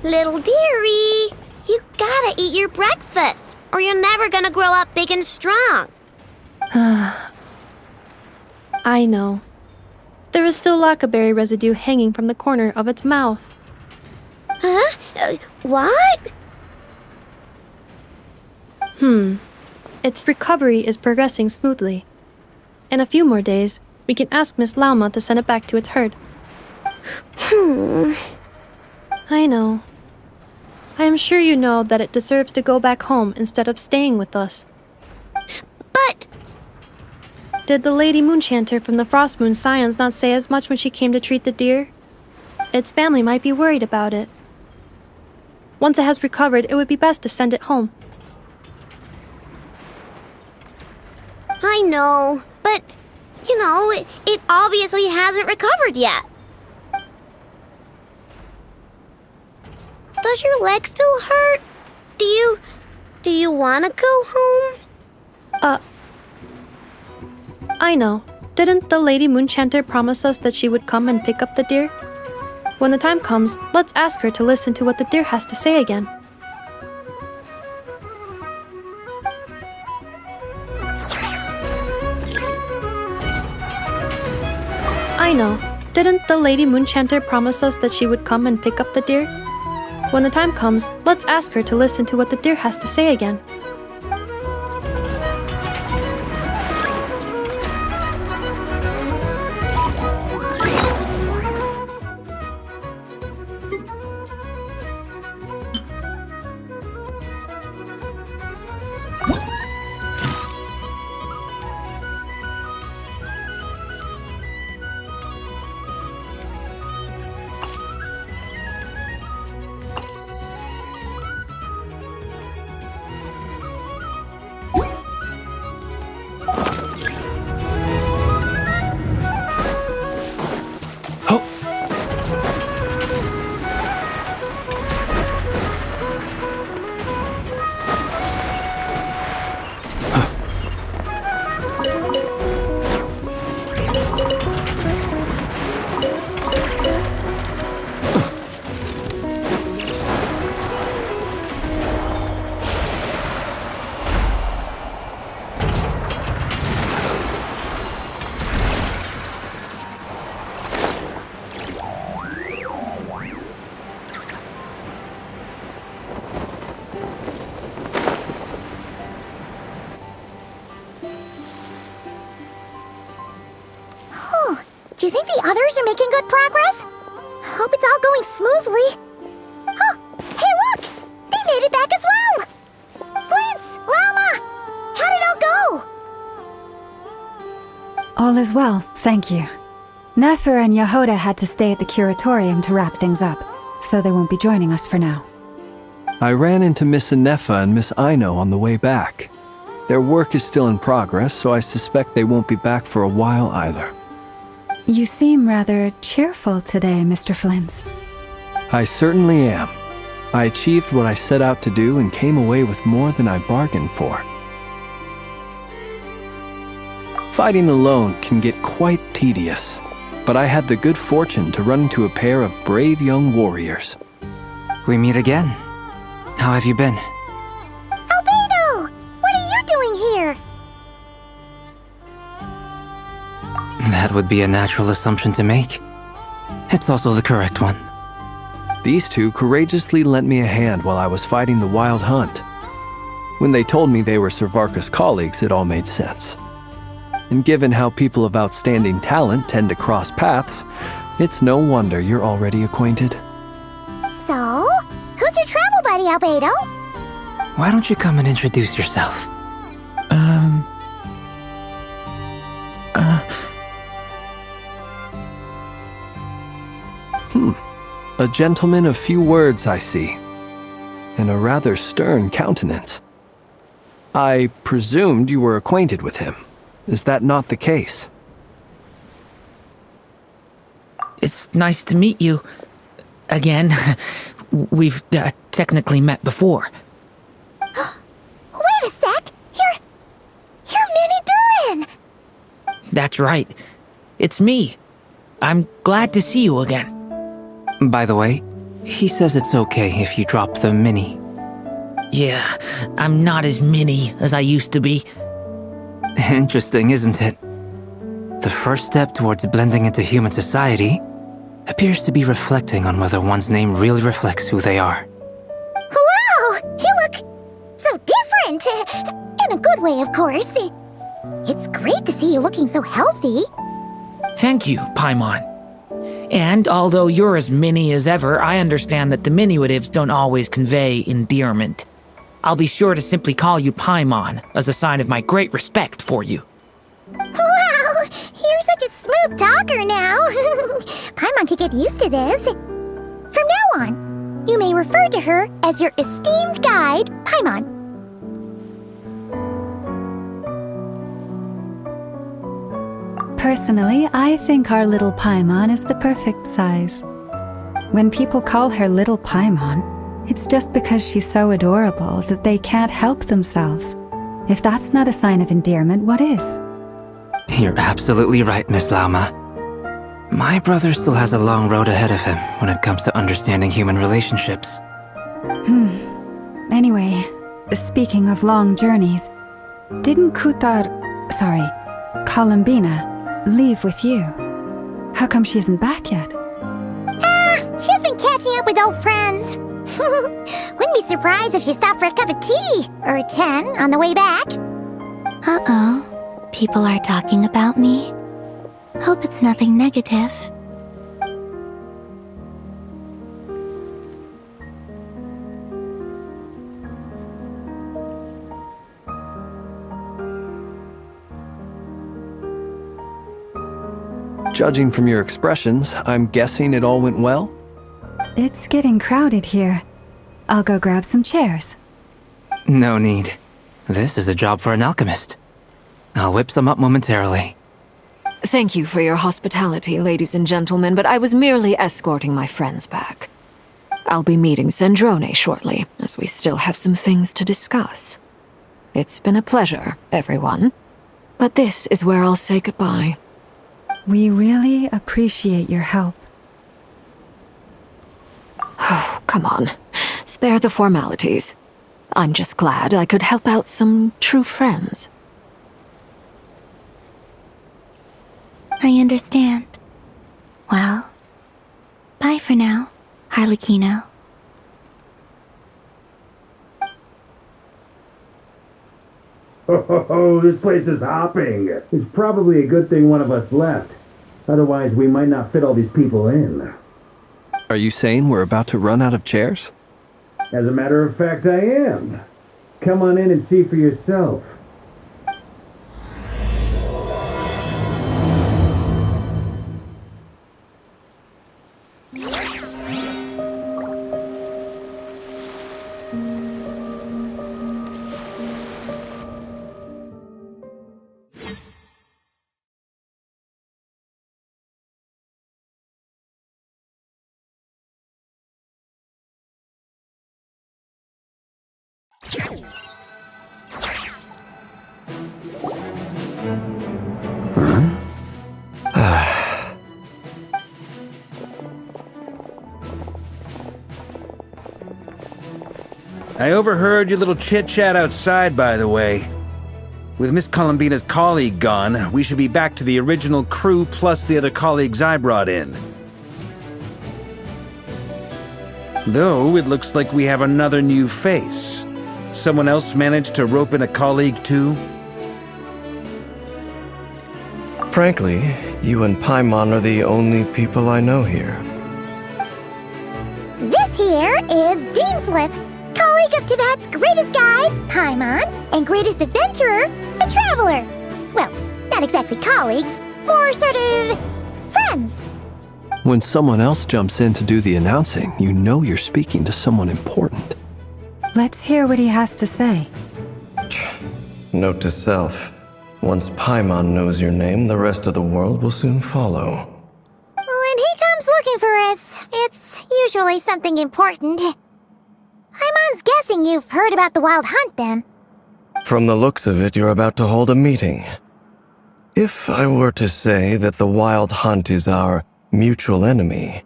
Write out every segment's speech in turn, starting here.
Little dearie, you gotta eat your breakfast, or you're never gonna grow up big and strong. I know. There is still lacquerberry residue hanging from the corner of its mouth. Huh? What? Its recovery is progressing smoothly. In a few more days, we can ask Miss Lauma to send it back to its herd. I know. I am sure you know that it deserves to go back home instead of staying with us. But... Did the Lady Moonchanter from the Frost Moon Scions not say as much when she came to treat the deer? Its family might be worried about it. Once it has recovered, it would be best to send it home. I know, but, you know, it obviously hasn't recovered yet. Does your leg still hurt? Do you want to go home? I know. Didn't the Lady Moonchanter promise us that she would come and pick up the deer? When the time comes, let's ask her to listen to what the deer has to say again. I know. Didn't the Lady Moonchanter promise us that she would come and pick up the deer? When the time comes, let's ask her to listen to what the deer has to say again. Do you think the others are making good progress? Hope it's all going smoothly. Oh, hey look! They made it back as well! Flint's! Llama! How did it all go? All is well, thank you. Nefer and Yehoda had to stay at the curatorium to wrap things up, so they won't be joining us for now. I ran into Miss Anefa and Miss Aino on the way back. Their work is still in progress, so I suspect they won't be back for a while either. You seem rather cheerful today, Mr. Flint's. I certainly am. I achieved what I set out to do and came away with more than I bargained for. Fighting alone can get quite tedious, but I had the good fortune to run into a pair of brave young warriors. We meet again. How have you been? Albedo! What are you doing here? That would be a natural assumption to make. It's also the correct one. These two courageously lent me a hand while I was fighting the wild hunt. When they told me they were Servarka's colleagues, it all made sense. And given how people of outstanding talent tend to cross paths, it's no wonder you're already acquainted. So, who's your travel buddy, Albedo? Why don't you come and introduce yourself? A gentleman of few words, I see, and a rather stern countenance. I presumed you were acquainted with him. Is that not the case? It's nice to meet you. Again. We've technically met before. Wait a sec! You're Minnie Durin! That's right. It's me. I'm glad to see you again. By the way, He says it's okay if you drop the mini. Yeah, I'm not as mini as I used to be. Interesting, isn't it? The first step towards blending into human society appears to be reflecting on whether one's name really reflects who they are. Wow! You look so different! In a good way, of course. It's great to see you looking so healthy. Thank you, Paimon. And although you're as mini as ever, I understand that diminutives don't always convey endearment. I'll be sure to simply call you Paimon as a sign of my great respect for you. Wow! You're such a smooth talker now. Paimon could get used to this. From now on, you may refer to her as your esteemed guide, Paimon. Personally, I think our little Paimon is the perfect size. When people call her Little Paimon, it's just because she's so adorable that they can't help themselves. If that's not a sign of endearment, what is? You're absolutely right, Miss Lauma. My brother still has a long road ahead of him when it comes to understanding human relationships. Anyway, speaking of long journeys, didn't Columbina, leave with you? How come she isn't back yet? She's been catching up with old friends. Wouldn't be surprised if she stopped for a cup of tea or 10 on the way back. Uh-oh. People are talking about me. Hope it's nothing negative. Judging from your expressions, I'm guessing it all went well? It's getting crowded here. I'll go grab some chairs. No need. This is a job for an alchemist. I'll whip some up momentarily. Thank you for your hospitality, ladies and gentlemen, but I was merely escorting my friends back. I'll be meeting Zandrone shortly, as we still have some things to discuss. It's been a pleasure, everyone. But this is where I'll say goodbye. We really appreciate your help. Oh, come on. Spare the formalities. I'm just glad I could help out some true friends. I understand. Well, bye for now, Harlequino. Oh, this place is hopping. It's probably a good thing one of us left. Otherwise, we might not fit all these people in. Are you saying we're about to run out of chairs? As a matter of fact, I am. Come on in and see for yourself. I overheard your little chit-chat outside, by the way. With Miss Columbina's colleague gone, we should be back to the original crew plus the other colleagues I brought in. Though, it looks like we have another new face. Someone else managed to rope in a colleague too? Frankly, you and Paimon are the only people I know here. This here is Deanslip, colleague of Tibet's greatest guide, Paimon, and greatest adventurer, the Traveler. Well, not exactly colleagues, more sort of friends. When someone else jumps in to do the announcing, you know you're speaking to someone important. Let's hear what he has to say. Note to self. Once Paimon knows your name, the rest of the world will soon follow. When he comes looking for us, it's usually something important. Paimon's guessing you've heard about the Wild Hunt, then. From the looks of it, you're about to hold a meeting. If I were to say that the Wild Hunt is our mutual enemy,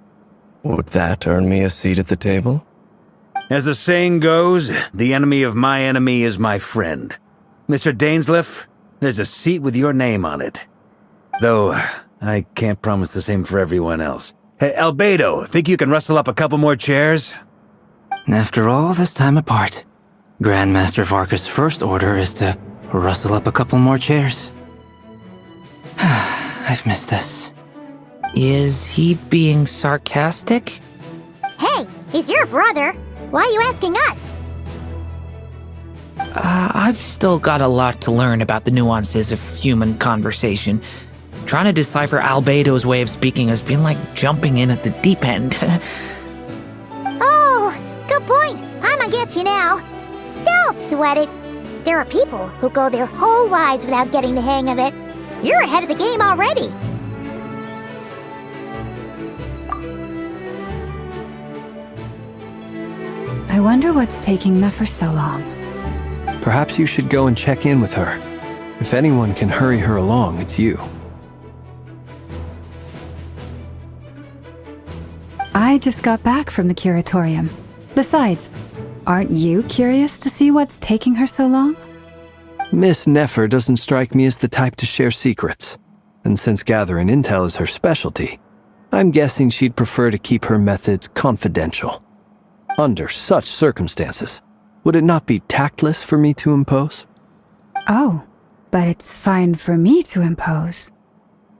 Would that earn me a seat at the table? As the saying goes, the enemy of my enemy is my friend. Mr. Dainsleif, there's a seat with your name on it. Though, I can't promise the same for everyone else. Hey, Albedo, think you can rustle up a couple more chairs? After all this time apart, Grandmaster Varka's first order is to rustle up a couple more chairs. I've missed this. Is he being sarcastic? Hey, he's your brother. Why are you asking us? I've still got a lot to learn about the nuances of human conversation. Trying to decipher Albedo's way of speaking has been like jumping in at the deep end. Oh, good point. Paimon gets you now. Don't sweat it. There are people who go their whole lives without getting the hang of it. You're ahead of the game already. I wonder what's taking Nefer so long. Perhaps you should go and check in with her. If anyone can hurry her along, it's you. I just got back from the curatorium. Besides, aren't you curious to see what's taking her so long? Miss Nefer doesn't strike me as the type to share secrets. And since gathering intel is her specialty, I'm guessing she'd prefer to keep her methods confidential. Under such circumstances, would it not be tactless for me to impose? Oh, but it's fine for me to impose.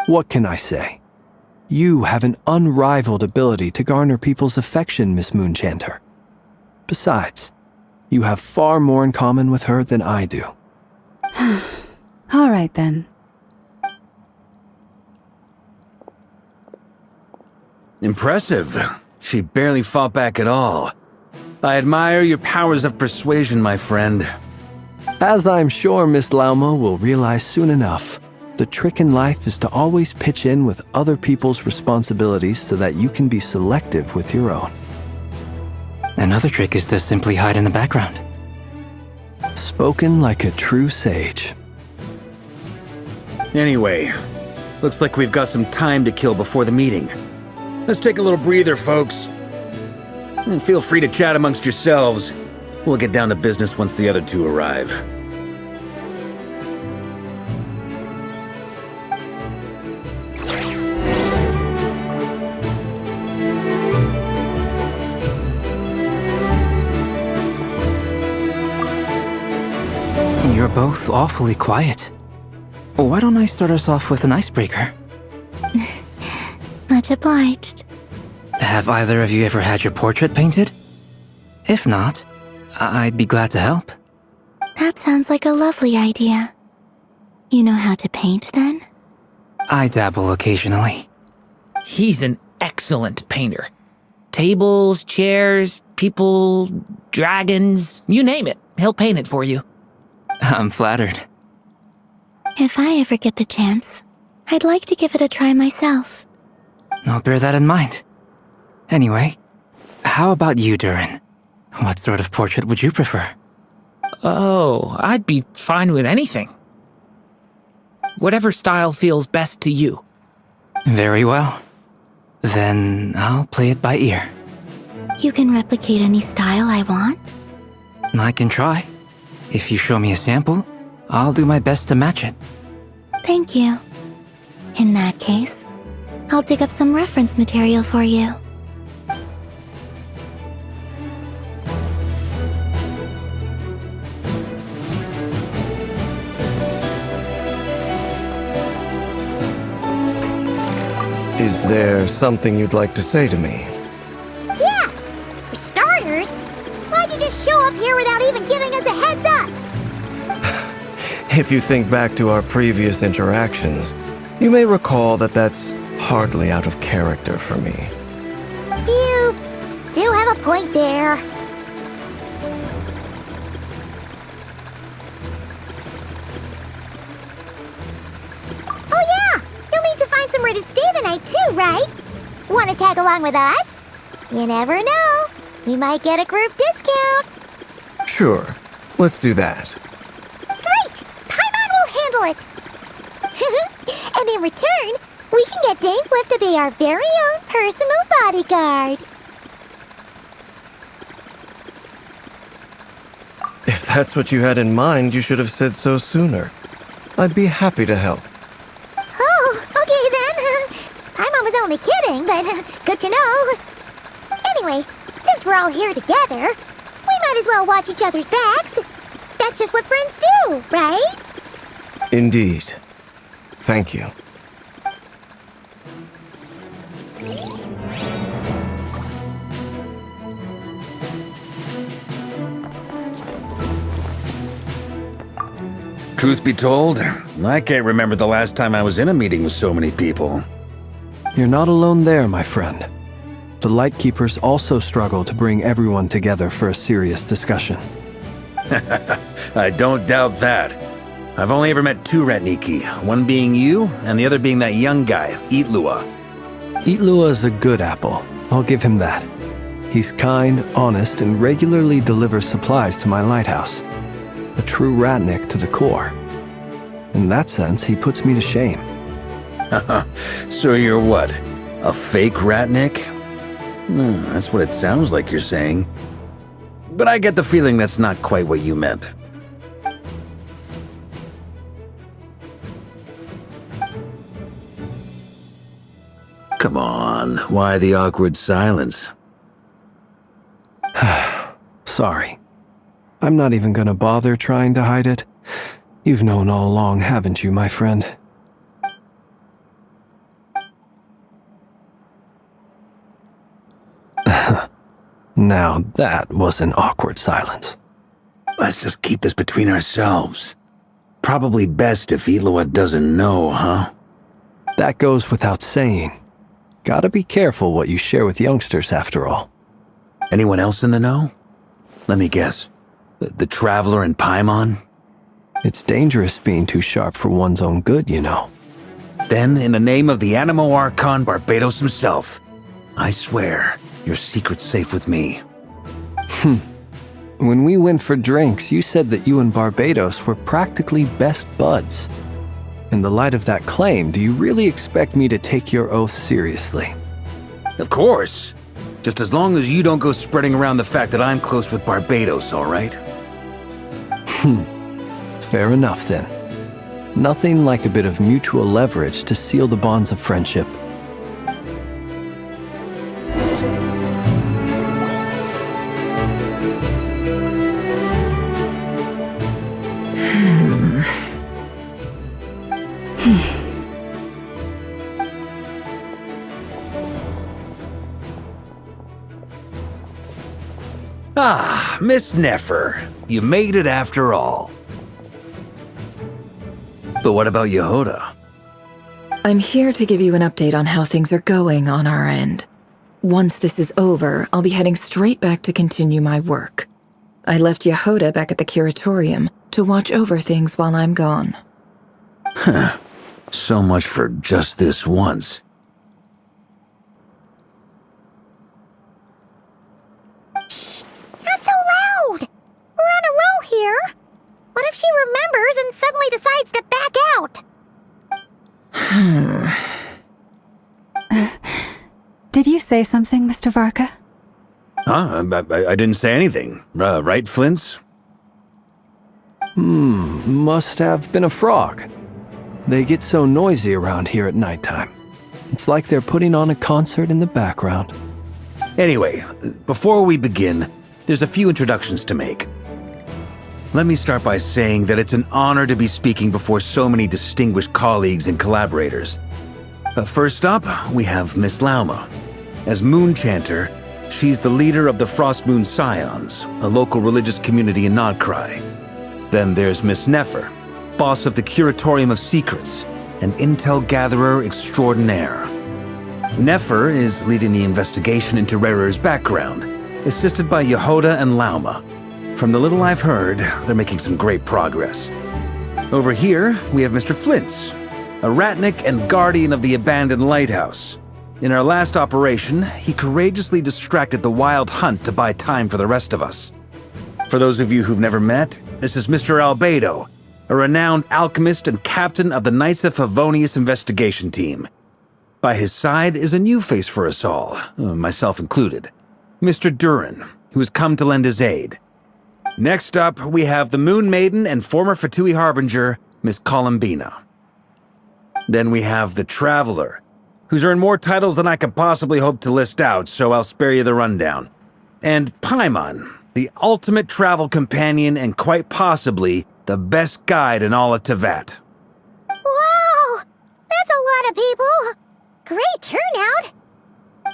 What can I say? You have an unrivaled ability to garner people's affection, Miss Moonchanter. Besides, you have far more in common with her than I do. All right then. Impressive. She barely fought back at all. I admire your powers of persuasion, my friend. As I'm sure Miss Lauma will realize soon enough, the trick in life is to always pitch in with other people's responsibilities so that you can be selective with your own. Another trick is to simply hide in the background. Spoken like a true sage. Anyway, looks like we've got some time to kill before the meeting. Let's take a little breather, folks. And feel free to chat amongst yourselves. We'll get down to business once the other two arrive. You're both awfully quiet. Why don't I start us off with an icebreaker? Much obliged. Have either of you ever had your portrait painted? If not, I'd be glad to help. That sounds like a lovely idea. You know how to paint, then? I dabble occasionally. He's an excellent painter. Tables, chairs, people, dragons, you name it. He'll paint it for you. I'm flattered. If I ever get the chance, I'd like to give it a try myself. I'll bear that in mind. Anyway, how about you, Durin? What sort of portrait would you prefer? Oh, I'd be fine with anything. Whatever style feels best to you. Very well. Then I'll play it by ear. You can replicate any style I want? I can try. If you show me a sample, I'll do my best to match it. Thank you. In that case, I'll dig up some reference material for you. Is there something you'd like to say to me? Yeah! For starters, why'd you just show up here without even giving us a heads up? If you think back to our previous interactions, you may recall that that's hardly out of character for me. You do have a point there. Oh yeah! You'll need to find somewhere to stay the night too, right? Want to tag along with us? You never know. We might get a group discount. Sure, let's do that. Great! Paimon will handle it! And in return, We can get Dainslift to be our very own personal bodyguard. If that's what you had in mind, you should have said so sooner. I'd be happy to help. Oh, okay then. Paimon was only kidding, but good to know. Anyway, since we're all here together, we might as well watch each other's backs. That's just what friends do, right? Indeed. Thank you. Truth be told, I can't remember the last time I was in a meeting with so many people. You're not alone there, my friend. The Lightkeepers also struggle to bring everyone together for a serious discussion. I don't doubt that. I've only ever met two Ratniki, one being you, and the other being that young guy, Itlua. Itlua is a good apple, I'll give him that. He's kind, honest, and regularly delivers supplies to my lighthouse. A true Ratnik to the core. In that sense, he puts me to shame. So you're what? A fake Ratnik? That's what it sounds like you're saying. But I get the feeling that's not quite what you meant. Come on, why the awkward silence? Sorry. I'm not even gonna bother trying to hide it. You've known all along, haven't you, my friend? Now that was an awkward silence. Let's just keep this between ourselves. Probably best if Itlua doesn't know, huh? That goes without saying. Gotta be careful what you share with youngsters, after all. Anyone else in the know? Let me guess. The Traveler and Paimon? It's dangerous being too sharp for one's own good, you know. Then, in the name of the Animo Archon Barbados himself, I swear your secret's safe with me. When we went for drinks, you said that you and Barbados were practically best buds. In the light of that claim, do you really expect me to take your oath seriously? Of course. Just as long as you don't go spreading around the fact that I'm close with Barbados, all right? Fair enough, then. Nothing like a bit of mutual leverage to seal the bonds of friendship. Ah, Miss Nefer. You made it after all. But what about Yehoda? I'm here to give you an update on how things are going on our end. Once this is over, I'll be heading straight back to continue my work. I left Yehoda back at the curatorium to watch over things while I'm gone. So much for just this once. Shh! Not so loud! We're on a roll here. What if she remembers and suddenly decides to back out? Did you say something, Mr. Varka? Huh? I didn't say anything. Right, Flint's? Must have been a frog. They get so noisy around here at nighttime. It's like they're putting on a concert in the background. Anyway, before we begin, there's a few introductions to make. Let me start by saying that it's an honor to be speaking before so many distinguished colleagues and collaborators. First up, we have Miss Lauma. As Moon Chanter, she's the leader of the Frost Moon Scions, a local religious community in Nodcry. Then there's Miss Nefer, boss of the Curatorium of Secrets, an intel gatherer extraordinaire. Nefer is leading the investigation into Rarer's background, assisted by Yehoda and Lauma. From the little I've heard, they're making some great progress. Over here, we have Mr. Flint's, a Ratnik and guardian of the abandoned lighthouse. In our last operation, he courageously distracted the wild hunt to buy time for the rest of us. For those of you who've never met, this is Mr. Albedo, a renowned alchemist and captain of the Knights of Favonius investigation team. By his side is a new face for us all, myself included. Mr. Durin, who has come to lend his aid. Next up, we have the Moon Maiden and former Fatui Harbinger, Miss Columbina. Then we have the Traveler, who's earned more titles than I could possibly hope to list out, so I'll spare you the rundown. And Paimon, the ultimate travel companion and quite possibly the best guide in all of Tevat. Wow! That's a lot of people! Great turnout!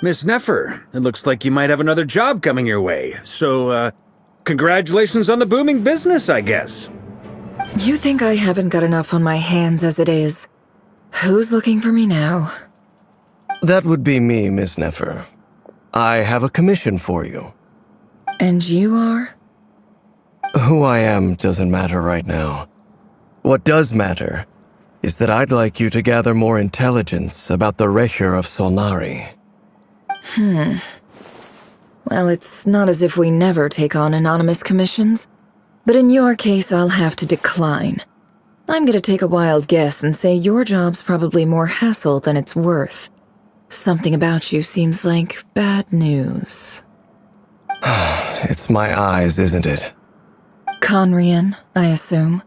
Miss Nefer, it looks like you might have another job coming your way, so, congratulations on the booming business, I guess. You think I haven't got enough on my hands as it is? Who's looking for me now? That would be me, Miss Nefer. I have a commission for you. And you are? Who I am doesn't matter right now. What does matter is that I'd like you to gather more intelligence about the Recher of Solnari. Well, it's not as if we never take on anonymous commissions, but in your case, I'll have to decline. I'm gonna take a wild guess and say your job's probably more hassle than it's worth. Something about you seems like bad news. It's my eyes, isn't it? Conrian, I assume.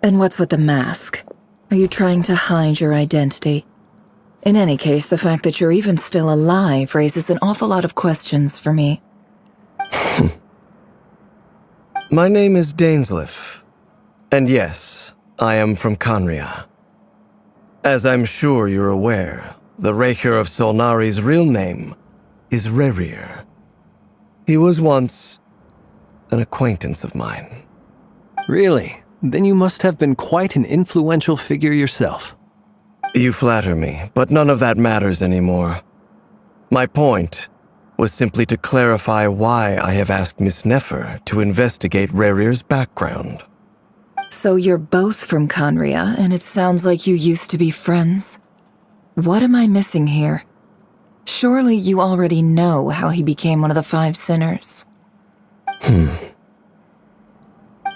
And what's with the mask? Are you trying to hide your identity? In any case, the fact that you're even still alive raises an awful lot of questions for me. My name is Dainsleif. And yes, I am from Conria. As I'm sure you're aware, the Recher of Solnari's real name is Rerir. He was once an acquaintance of mine. Really? Then you must have been quite an influential figure yourself. You flatter me, but none of that matters anymore. My point was simply to clarify why I have asked Miss Nefer to investigate Rerir's background. So you're both from Conria, and it sounds like you used to be friends? What am I missing here? Surely you already know how he became one of the Five Sinners.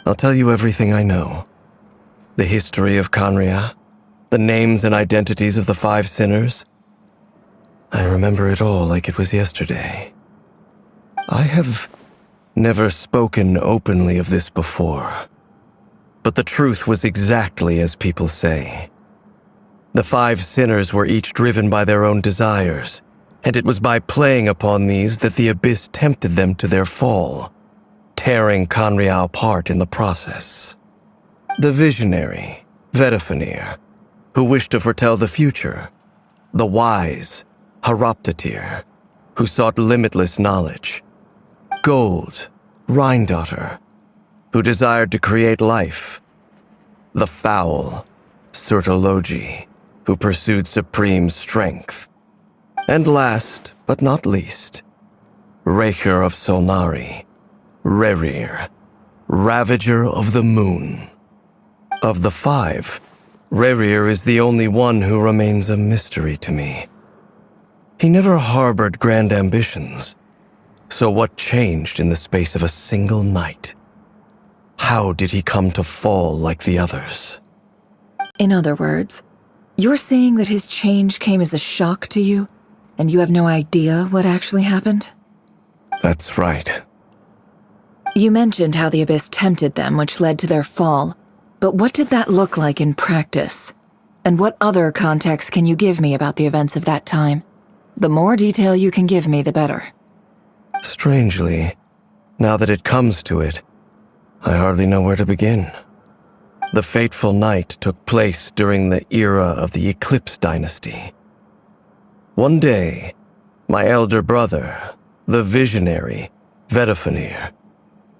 I'll tell you everything I know. The history of Conria, the names and identities of the Five Sinners. I remember it all like it was yesterday. I have never spoken openly of this before, but the truth was exactly as people say. The Five Sinners were each driven by their own desires, and it was by playing upon these that the Abyss tempted them to their fall, tearing Conria apart in the process. The visionary, Vedifenir, who wished to foretell the future. The wise, Haroptatir, who sought limitless knowledge. Gold, Rhindaughter, who desired to create life. The foul, Surtologi, who pursued supreme strength. And last, but not least, Recher of Solnari, Rerir, Ravager of the Moon. Of the five, Rerir is the only one who remains a mystery to me. He never harbored grand ambitions. So what changed in the space of a single night? How did he come to fall like the others? In other words, you're saying that his change came as a shock to you, and you have no idea what actually happened? That's right. You mentioned how the Abyss tempted them, which led to their fall. But what did that look like in practice? And what other context can you give me about the events of that time? The more detail you can give me, the better. Strangely, now that it comes to it, I hardly know where to begin. The fateful night took place during the era of the Eclipse Dynasty. One day, my elder brother, the visionary, Vedifenir,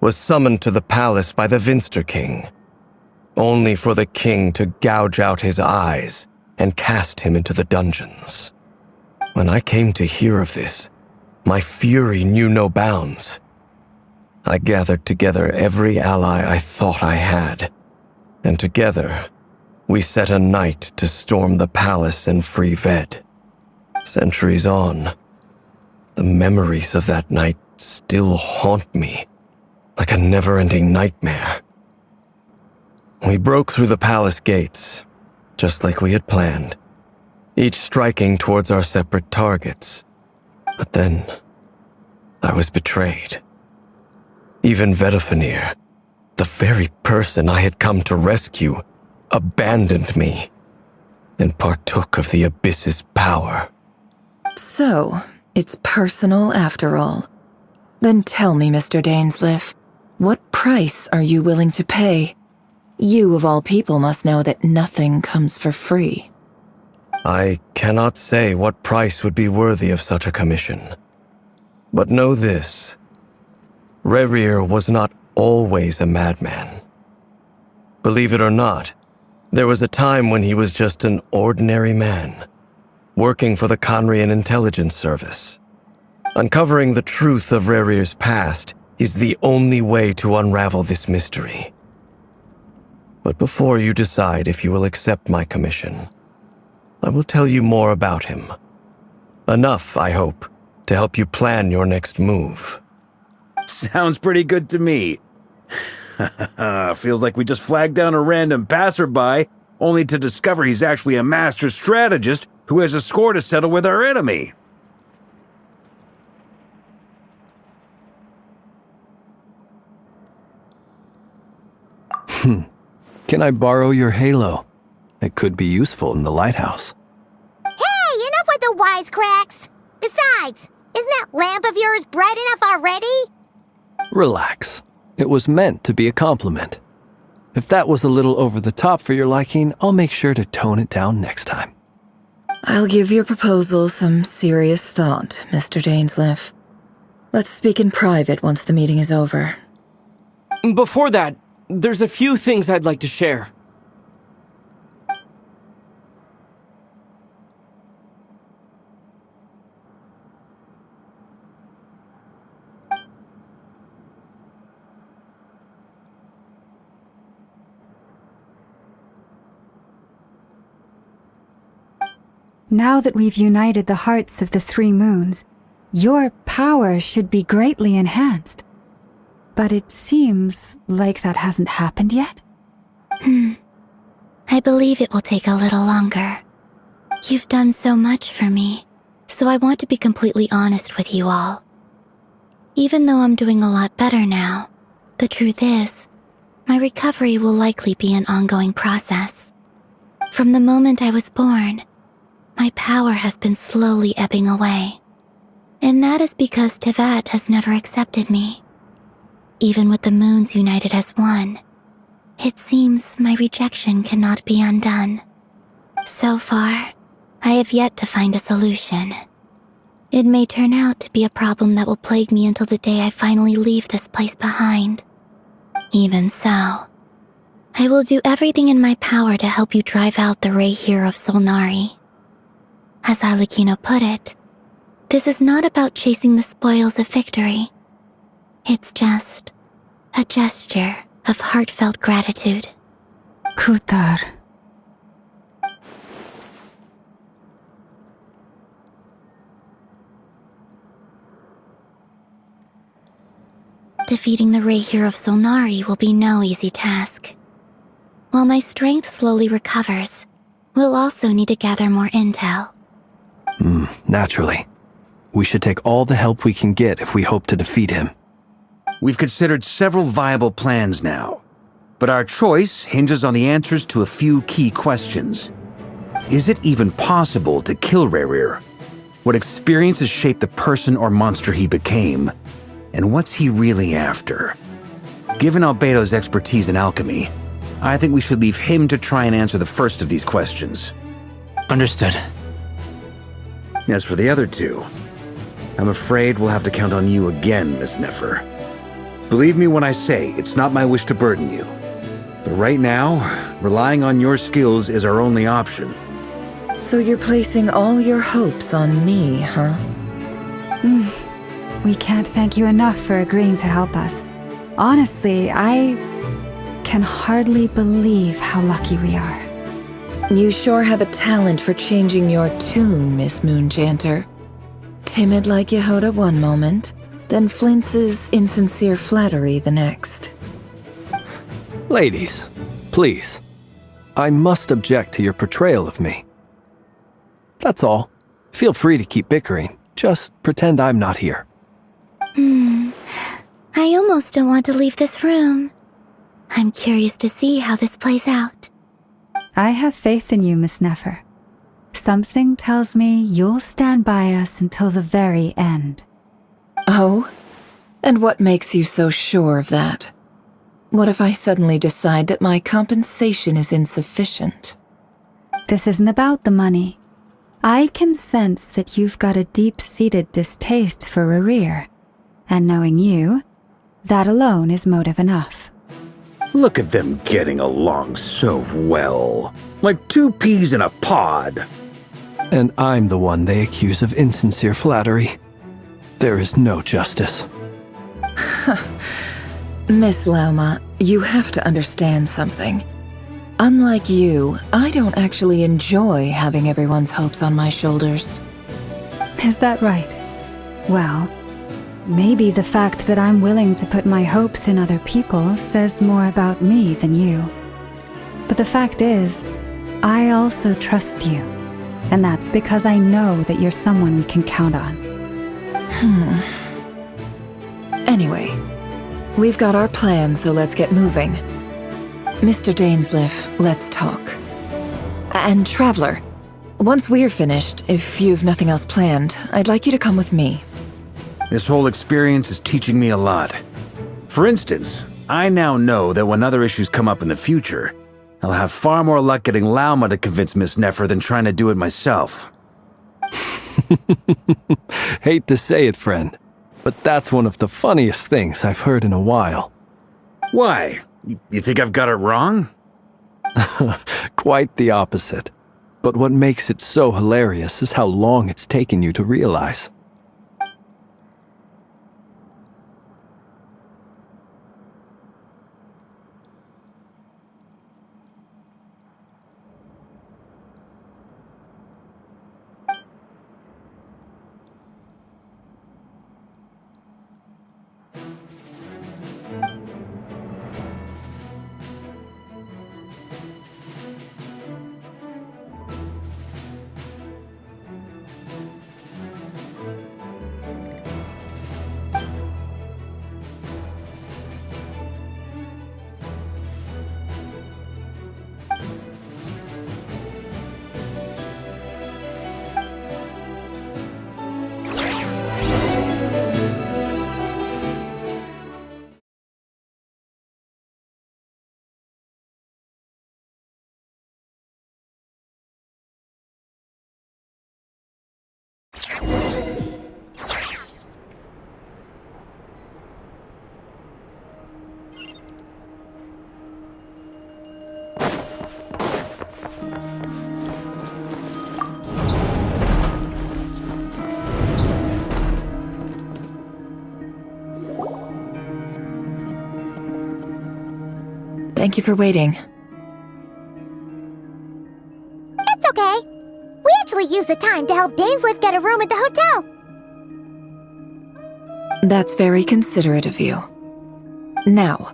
was summoned to the palace by the Vinster King, only for the king to gouge out his eyes and cast him into the dungeons. When I came to hear of this, my fury knew no bounds. I gathered together every ally I thought I had, and together, we set a night to storm the palace and free Ved. Centuries on, the memories of that night still haunt me like a never-ending nightmare. We broke through the palace gates, just like we had planned, each striking towards our separate targets. But then, I was betrayed. Even Vedafenir, the very person I had come to rescue, abandoned me and partook of the Abyss's power. So, it's personal after all. Then tell me, Mr. Dainsleif, what price are you willing to pay? You, of all people, must know that nothing comes for free. I cannot say what price would be worthy of such a commission. But know this. Rerir was not always a madman. Believe it or not, there was a time when he was just an ordinary man, working for the Conrian Intelligence Service. Uncovering the truth of Rerir's past is the only way to unravel this mystery. But before you decide if you will accept my commission, I will tell you more about him. Enough, I hope, to help you plan your next move. Sounds pretty good to me. Feels like we just flagged down a random passerby, only to discover he's actually a master strategist who has a score to settle with our enemy. Can I borrow your halo? It could be useful in the lighthouse. Hey, enough with the wisecracks! Besides, isn't that lamp of yours bright enough already? Relax. It was meant to be a compliment. If that was a little over the top for your liking, I'll make sure to tone it down next time. I'll give your proposal some serious thought, Mr. Dainsleif. Let's speak in private once the meeting is over. Before that, there's a few things I'd like to share. Now that we've united the hearts of the three moons, your power should be greatly enhanced. But it seems like that hasn't happened yet. I believe it will take a little longer. You've done so much for me, so I want to be completely honest with you all. Even though I'm doing a lot better now, the truth is, my recovery will likely be an ongoing process. From the moment I was born, my power has been slowly ebbing away. And that is because Tevat has never accepted me. Even with the moons united as one, it seems my rejection cannot be undone. So far, I have yet to find a solution. It may turn out to be a problem that will plague me until the day I finally leave this place behind. Even so, I will do everything in my power to help you drive out the Rayhir of Solnari. As Arlecchino put it, this is not about chasing the spoils of victory. It's just a gesture of heartfelt gratitude. Kutar. Defeating the Rayhir of Solnari will be no easy task. While my strength slowly recovers, we'll also need to gather more intel. Naturally. We should take all the help we can get if we hope to defeat him. We've considered several viable plans now, but our choice hinges on the answers to a few key questions. Is it even possible to kill Rerir? What experiences shaped the person or monster he became? And what's he really after? Given Albedo's expertise in alchemy, I think we should leave him to try and answer the first of these questions. Understood. As for the other two, I'm afraid we'll have to count on you again, Miss Nefer. Believe me when I say it's not my wish to burden you. But right now, relying on your skills is our only option. So you're placing all your hopes on me, huh? We can't thank you enough for agreeing to help us. Honestly, I can hardly believe how lucky we are. You sure have a talent for changing your tune, Miss Moonchanter. Timid like Yehoda one moment, then flinches insincere flattery the next. Ladies, please. I must object to your portrayal of me. That's all. Feel free to keep bickering. Just pretend I'm not here. I almost don't want to leave this room. I'm curious to see how this plays out. I have faith in you, Miss Nefer. Something tells me you'll stand by us until the very end. Oh? And what makes you so sure of that? What if I suddenly decide that my compensation is insufficient? This isn't about the money. I can sense that you've got a deep-seated distaste for Rerir. And knowing you, that alone is motive enough. Look at them getting along so well. Like two peas in a pod. And I'm the one they accuse of insincere flattery. There is no justice. Miss Lauma, you have to understand something. Unlike you, I don't actually enjoy having everyone's hopes on my shoulders. Is that right? Well, maybe the fact that I'm willing to put my hopes in other people says more about me than you. But the fact is, I also trust you. And that's because I know that you're someone we can count on. Anyway, we've got our plan, so let's get moving. Mr. Dainsleif, let's talk. And Traveler, once we're finished, if you've nothing else planned, I'd like you to come with me. This whole experience is teaching me a lot. For instance, I now know that when other issues come up in the future, I'll have far more luck getting Lauma to convince Miss Nefer than trying to do it myself. Hate to say it, friend, but that's one of the funniest things I've heard in a while. Why? You think I've got it wrong? Quite the opposite. But what makes it so hilarious is how long it's taken you to realize. Thank you for waiting. It's okay. We actually used the time to help Dainsleif get a room at the hotel. That's very considerate of you. Now,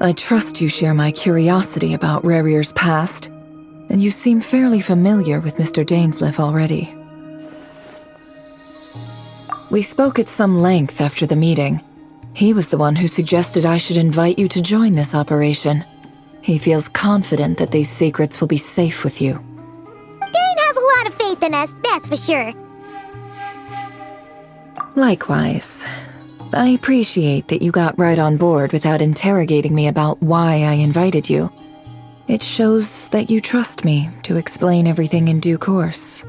I trust you share my curiosity about Rerir's past, and you seem fairly familiar with Mr. Dainsleif already. We spoke at some length after the meeting. He was the one who suggested I should invite you to join this operation. He feels confident that these secrets will be safe with you. Dane has a lot of faith in us, that's for sure. Likewise. I appreciate that you got right on board without interrogating me about why I invited you. It shows that you trust me to explain everything in due course.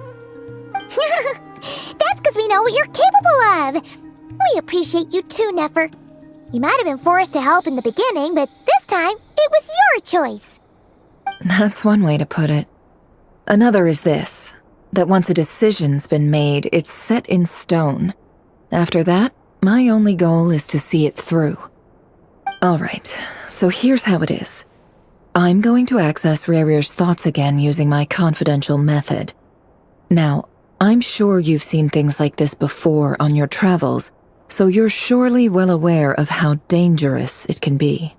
That's because we know what you're capable of. We appreciate you too, Nefer. You might have been forced to help in the beginning, but this time, it was your choice. That's one way to put it. Another is this, that once a decision's been made, it's set in stone. After that, my only goal is to see it through. Alright, so here's how it is. I'm going to access Rerir's thoughts again using my confidential method. Now, I'm sure you've seen things like this before on your travels, so you're surely well aware of how dangerous it can be.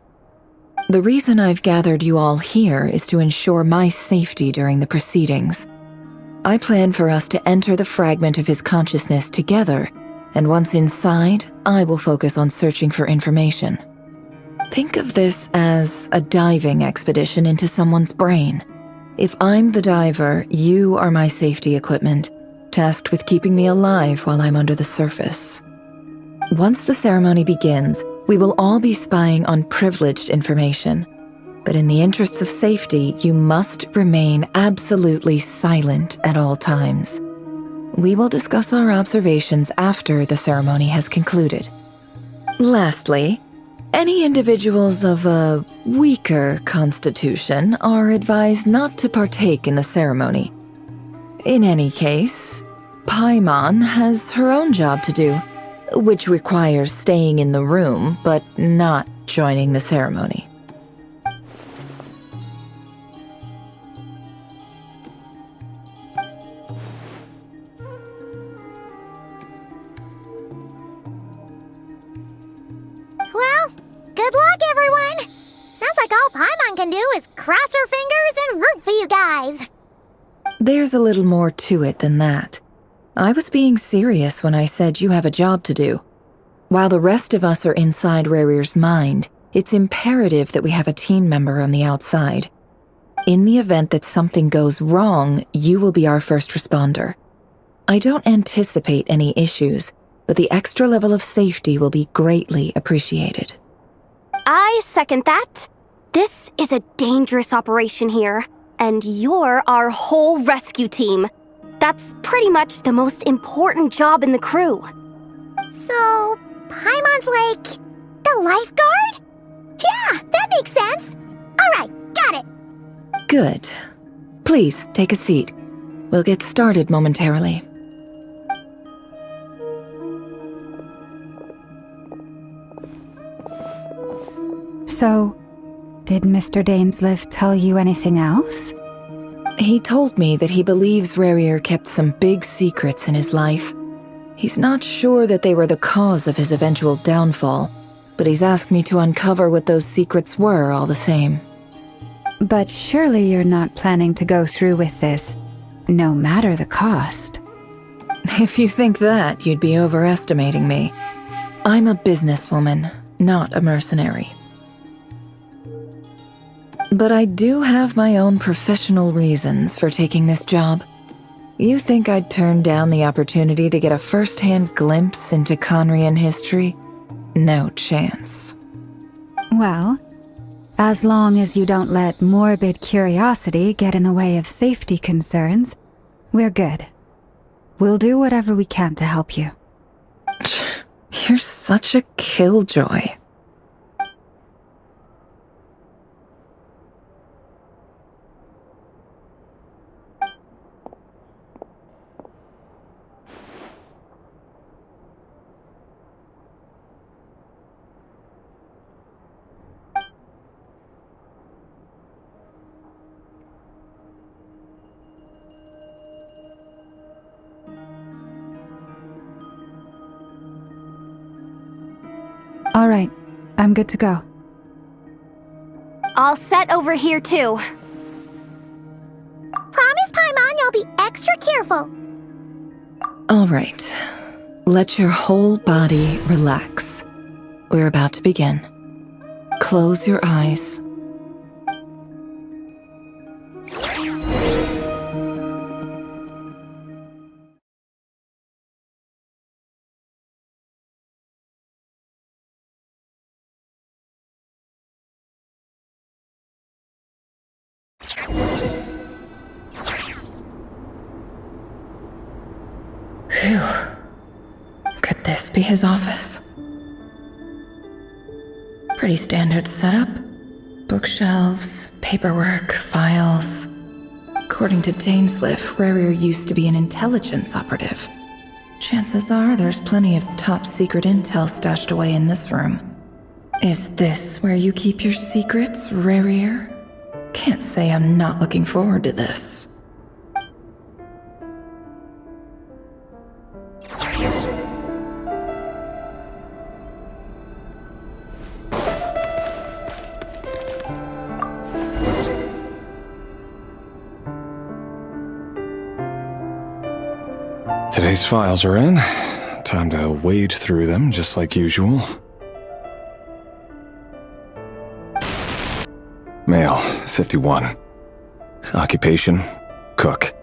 The reason I've gathered you all here is to ensure my safety during the proceedings. I plan for us to enter the fragment of his consciousness together, and once inside, I will focus on searching for information. Think of this as a diving expedition into someone's brain. If I'm the diver, you are my safety equipment, tasked with keeping me alive while I'm under the surface. Once the ceremony begins, we will all be spying on privileged information. But in the interests of safety, you must remain absolutely silent at all times. We will discuss our observations after the ceremony has concluded. Lastly, any individuals of a weaker constitution are advised not to partake in the ceremony. In any case, Paimon has her own job to do, which requires staying in the room but not joining the ceremony. Well, good luck, everyone! Sounds like all Paimon can do is cross her fingers and root for you guys. There's a little more to it than that. I was being serious when I said you have a job to do. While the rest of us are inside Rarir's mind, it's imperative that we have a team member on the outside. In the event that something goes wrong, you will be our first responder. I don't anticipate any issues, but the extra level of safety will be greatly appreciated. I second that. This is a dangerous operation here, and you're our whole rescue team. That's pretty much the most important job in the crew. So, Paimon's like the lifeguard? Yeah, that makes sense. Alright, got it. Good. Please, take a seat. We'll get started momentarily. So, did Mr. Dainsleif tell you anything else? He told me that he believes Rarir kept some big secrets in his life. He's not sure that they were the cause of his eventual downfall, but he's asked me to uncover what those secrets were all the same. But surely you're not planning to go through with this, no matter the cost. If you think that, you'd be overestimating me. I'm a businesswoman, not a mercenary. But I do have my own professional reasons for taking this job. You think I'd turn down the opportunity to get a first-hand glimpse into Conrian history? No chance. Well, as long as you don't let morbid curiosity get in the way of safety concerns, we're good. We'll do whatever we can to help you. You're such a killjoy. All right, I'm good to go. All set over here, too. Promise, Paimon, you'll be extra careful. All right. Let your whole body relax. We're about to begin. Close your eyes. Phew. Could this be his office? Pretty standard setup. Bookshelves, paperwork, files. According to Dainsleif, Rarir used to be an intelligence operative. Chances are there's plenty of top secret intel stashed away in this room. Is this where you keep your secrets, Rarir? Can't say I'm not looking forward to this. Today's files are in. Time to wade through them, just like usual. Male, 51. Occupation, cook.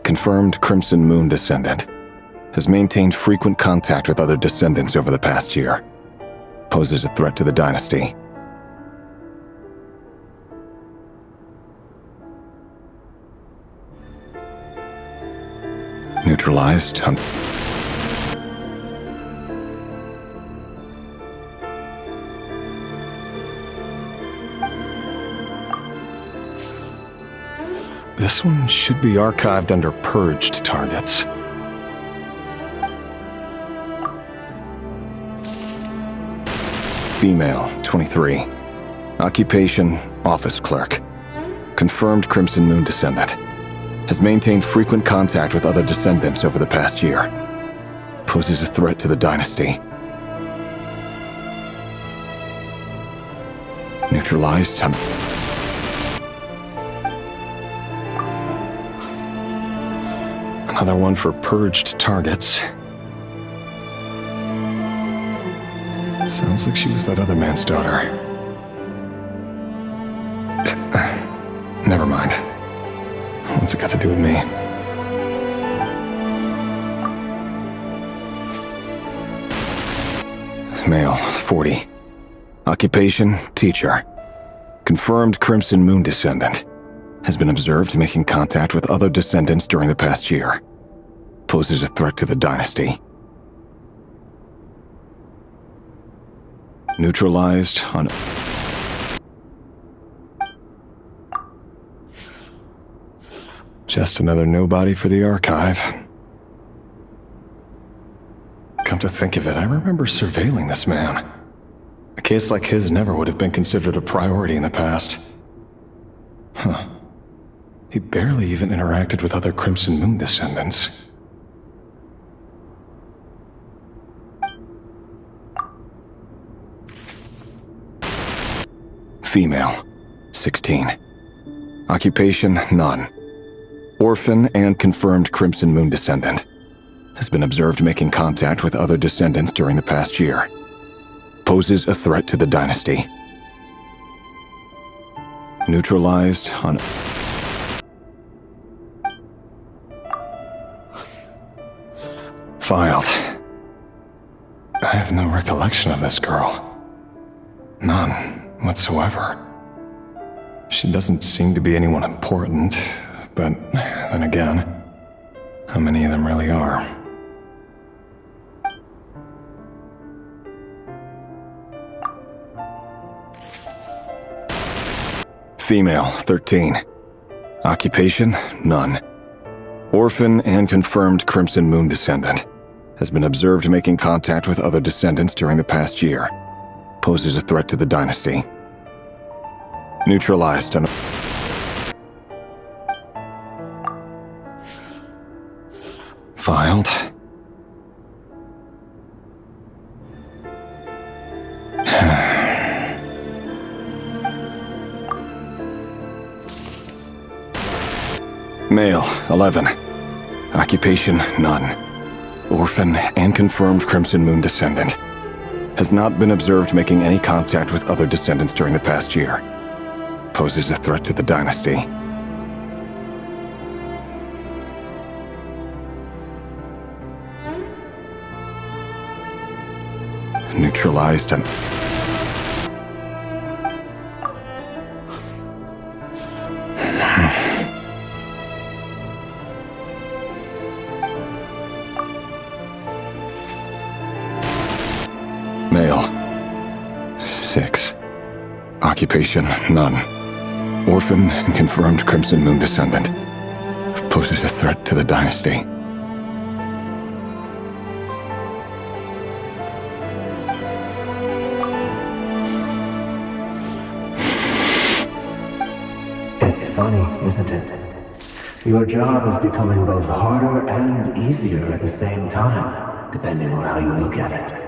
Confirmed Crimson Moon descendant. Has maintained frequent contact with other descendants over the past year. Poses a threat to the dynasty. Neutralized. This one should be archived under purged targets. Female, 23. Occupation, office clerk. Confirmed Crimson Moon descendant. Has maintained frequent contact with other descendants over the past year. Poses a threat to the dynasty. Neutralized. Another one for purged targets. Sounds like she was that other man's daughter. Never mind. What's it got to do with me? Male, 40. Occupation, teacher. Confirmed Crimson Moon descendant. Has been observed making contact with other descendants during the past year. Poses a threat to the dynasty. Neutralized on... Just another nobody for the archive. Come to think of it, I remember surveilling this man. A case like his never would have been considered a priority in the past. Huh. He barely even interacted with other Crimson Moon descendants. Female, 16. Occupation, none. Orphan and confirmed Crimson Moon descendant. Has been observed making contact with other descendants during the past year. Poses a threat to the dynasty. Neutralized on... Filed. I have no recollection of this girl. None whatsoever. She doesn't seem to be anyone important, but then again, how many of them really are? Female, 13. Occupation, none. Orphan and confirmed Crimson Moon descendant. Has been observed making contact with other descendants during the past year. Poses a threat to the dynasty. Neutralized on... Filed. Male, 11. Occupation, none. Orphan and confirmed Crimson Moon descendant. Has not been observed making any contact with other descendants during the past year. Poses a threat to the dynasty. Neutralized and... Male, 6. Occupation, none. Orphan and confirmed Crimson Moon descendant. Poses a threat to the dynasty. It's funny, isn't it? Your job is becoming both harder and easier at the same time, depending on how you look at it.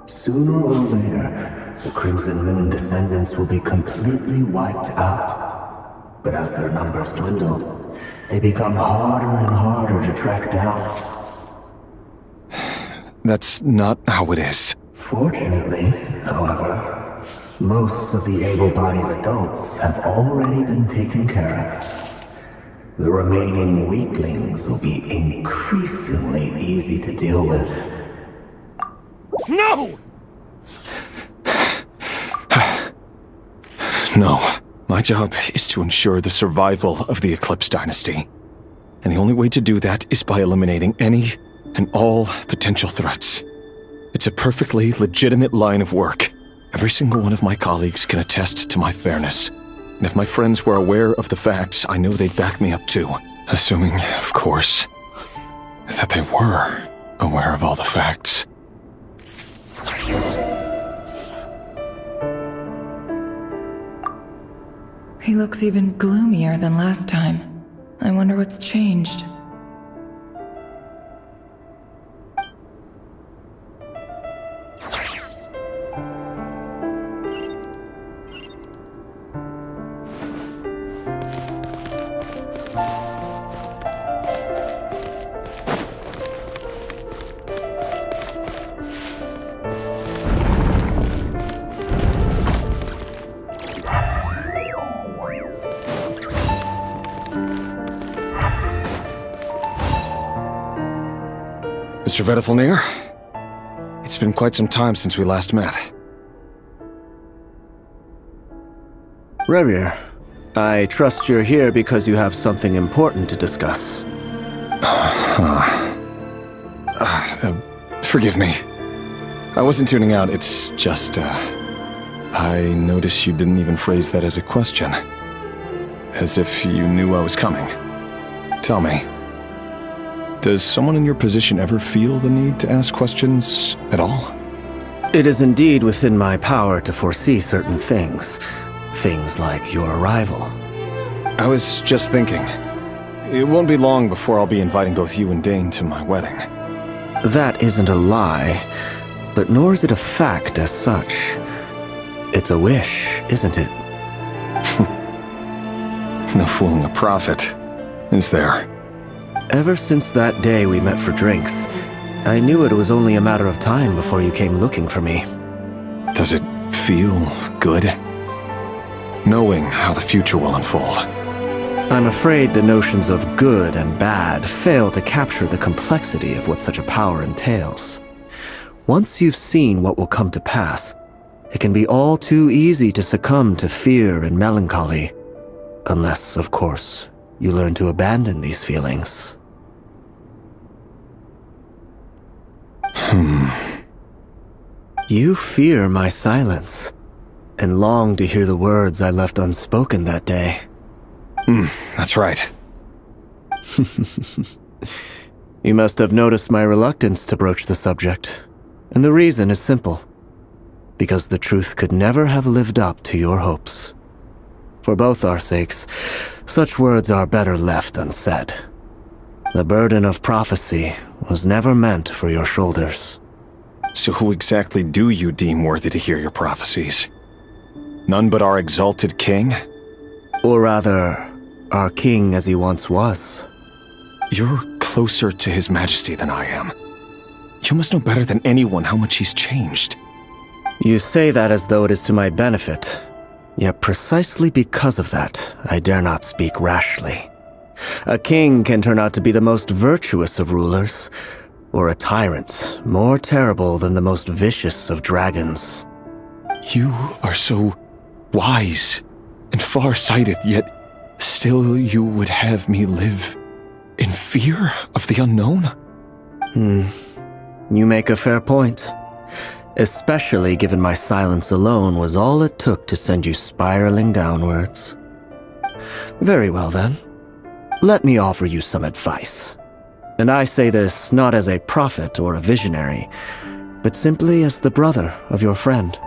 Sooner or later, the Crimson Moon descendants will be completely wiped out. But as their numbers dwindle, they become harder and harder to track down. That's not how it is. Fortunately, however, most of the able-bodied adults have already been taken care of. The remaining weaklings will be increasingly easy to deal with. No! No. My job is to ensure the survival of the Eclipse Dynasty. And the only way to do that is by eliminating any and all potential threats. It's a perfectly legitimate line of work. Every single one of my colleagues can attest to my fairness. And if my friends were aware of the facts, I know they'd back me up too. Assuming, of course, that they were aware of all the facts. He looks even gloomier than last time. I wonder what's changed. Mr. Vedifalnir, it's been quite some time since we last met. Revir, I trust you're here because you have something important to discuss. Forgive me. I wasn't tuning out, it's just, I noticed you didn't even phrase that as a question. As if you knew I was coming. Tell me, does someone in your position ever feel the need to ask questions at all? It is indeed within my power to foresee certain things. Things like your arrival. I was just thinking, it won't be long before I'll be inviting both you and Dane to my wedding. That isn't a lie, but nor is it a fact as such. It's a wish, isn't it? No fooling a prophet, is there? Ever since that day we met for drinks, I knew it was only a matter of time before you came looking for me. Does it feel good? Knowing how the future will unfold. I'm afraid the notions of good and bad fail to capture the complexity of what such a power entails. Once you've seen what will come to pass, it can be all too easy to succumb to fear and melancholy. Unless, of course, you learn to abandon these feelings. You fear my silence, and long to hear the words I left unspoken that day. That's right. You must have noticed my reluctance to broach the subject, and the reason is simple. Because the truth could never have lived up to your hopes. For both our sakes, such words are better left unsaid. The burden of prophecy was never meant for your shoulders. So who exactly do you deem worthy to hear your prophecies? None but our exalted king? Or rather, our king as he once was. You're closer to his majesty than I am. You must know better than anyone how much he's changed. You say that as though it is to my benefit. Yet precisely because of that, I dare not speak rashly. A king can turn out to be the most virtuous of rulers, or a tyrant more terrible than the most vicious of dragons. You are so wise and far-sighted, yet still you would have me live in fear of the unknown? You make a fair point. Especially given my silence alone was all it took to send you spiraling downwards. Very well then. Let me offer you some advice. And I say this not as a prophet or a visionary, but simply as the brother of your friend.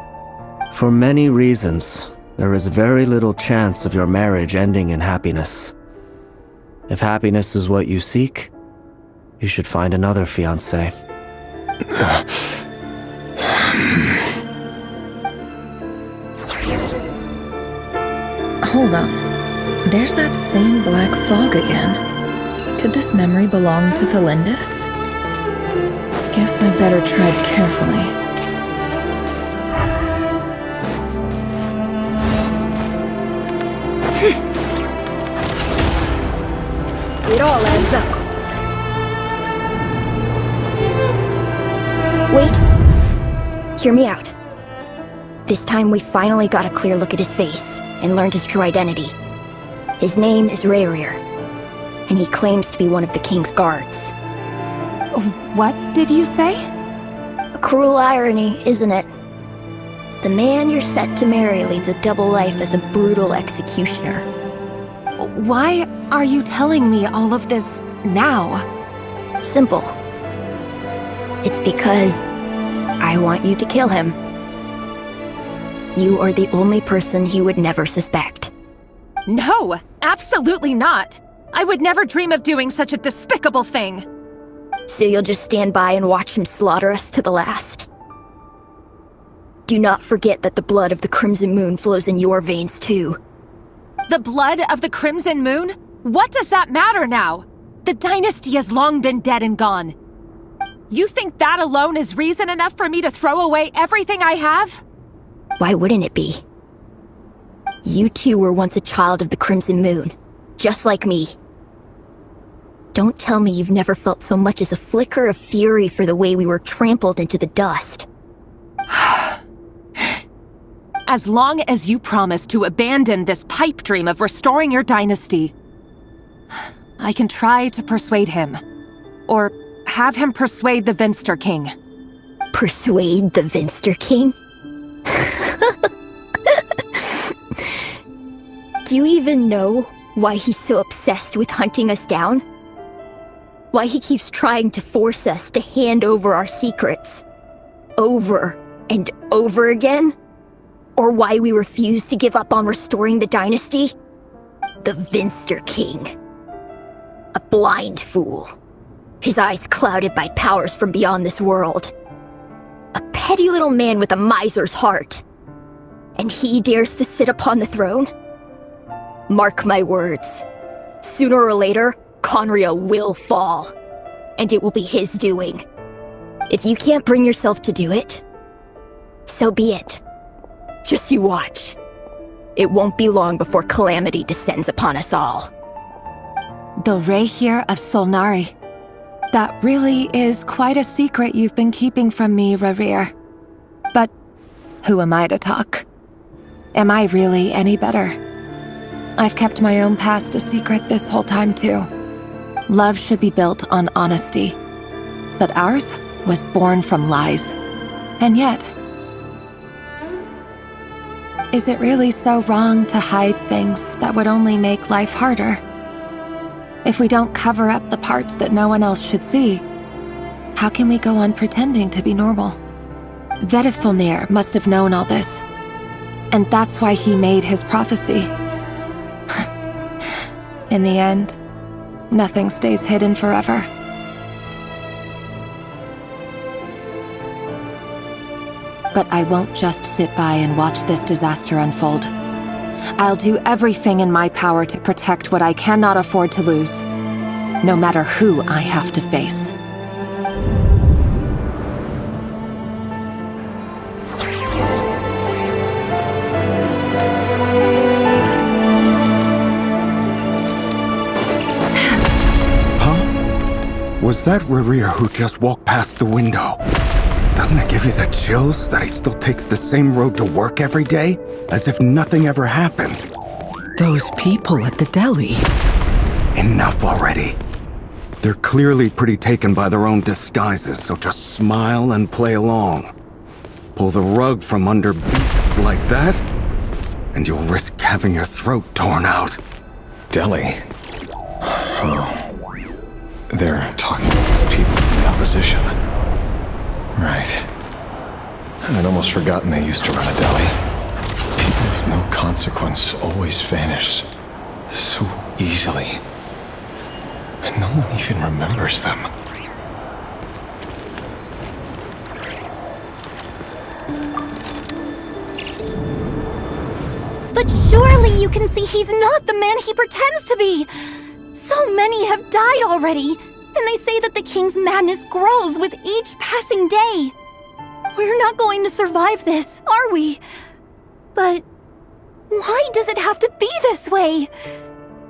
For many reasons, there is very little chance of your marriage ending in happiness. If happiness is what you seek, you should find another fiancé. Hold on. There's that same black fog again. Could this memory belong to Thelindis? Guess I'd better tread carefully. It all adds up. Wait. Hear me out. This time we finally got a clear look at his face and learned his true identity. His name is Rayrir, and he claims to be one of the king's guards. What did you say? A cruel irony, isn't it? The man you're set to marry leads a double life as a brutal executioner. Why are you telling me all of this now? Simple. It's because I want you to kill him. You are the only person he would never suspect. No, absolutely not. I would never dream of doing such a despicable thing. So you'll just stand by and watch him slaughter us to the last? Do not forget that the blood of the Crimson Moon flows in your veins too. The blood of the Crimson Moon? What does that matter now? The dynasty has long been dead and gone. You think that alone is reason enough for me to throw away everything I have? Why wouldn't it be? You two were once a child of the Crimson Moon, just like me. Don't tell me you've never felt so much as a flicker of fury for the way we were trampled into the dust. As long as you promise to abandon this pipe dream of restoring your dynasty, I can try to persuade him. Or have him persuade the Vinster King. Persuade the Vinster King? Do you even know why he's so obsessed with hunting us down? Why he keeps trying to force us to hand over our secrets? Over and over again? Or why we refuse to give up on restoring the dynasty? The Vinster King. A blind fool. His eyes clouded by powers from beyond this world. A petty little man with a miser's heart. And he dares to sit upon the throne? Mark my words. Sooner or later, Conria will fall. And it will be his doing. If you can't bring yourself to do it, so be it. Just you watch. It won't be long before calamity descends upon us all. The Rayrir of Solnari. That really is quite a secret you've been keeping from me, Rayrir. But who am I to talk? Am I really any better? I've kept my own past a secret this whole time too. Love should be built on honesty. But ours was born from lies. And yet, is it really so wrong to hide things that would only make life harder? If we don't cover up the parts that no one else should see, how can we go on pretending to be normal? Vedifulnir must have known all this. And that's why he made his prophecy. In the end, nothing stays hidden forever. But I won't just sit by and watch this disaster unfold. I'll do everything in my power to protect what I cannot afford to lose, no matter who I have to face. Was that Rayrir who just walked past the window? Doesn't it give you the chills that he still takes the same road to work every day? As if nothing ever happened. Those people at the deli. Enough already. They're clearly pretty taken by their own disguises, so just smile and play along. Pull the rug from under beasts like that, and you'll risk having your throat torn out. Deli? Oh. They're talking to these people from the opposition. Right. I'd almost forgotten they used to run a deli. People of no consequence always vanish so easily. And no one even remembers them. But surely you can see he's not the man he pretends to be! So many have died already, and they say that the king's madness grows with each passing day. We're not going to survive this, are we? But why does it have to be this way?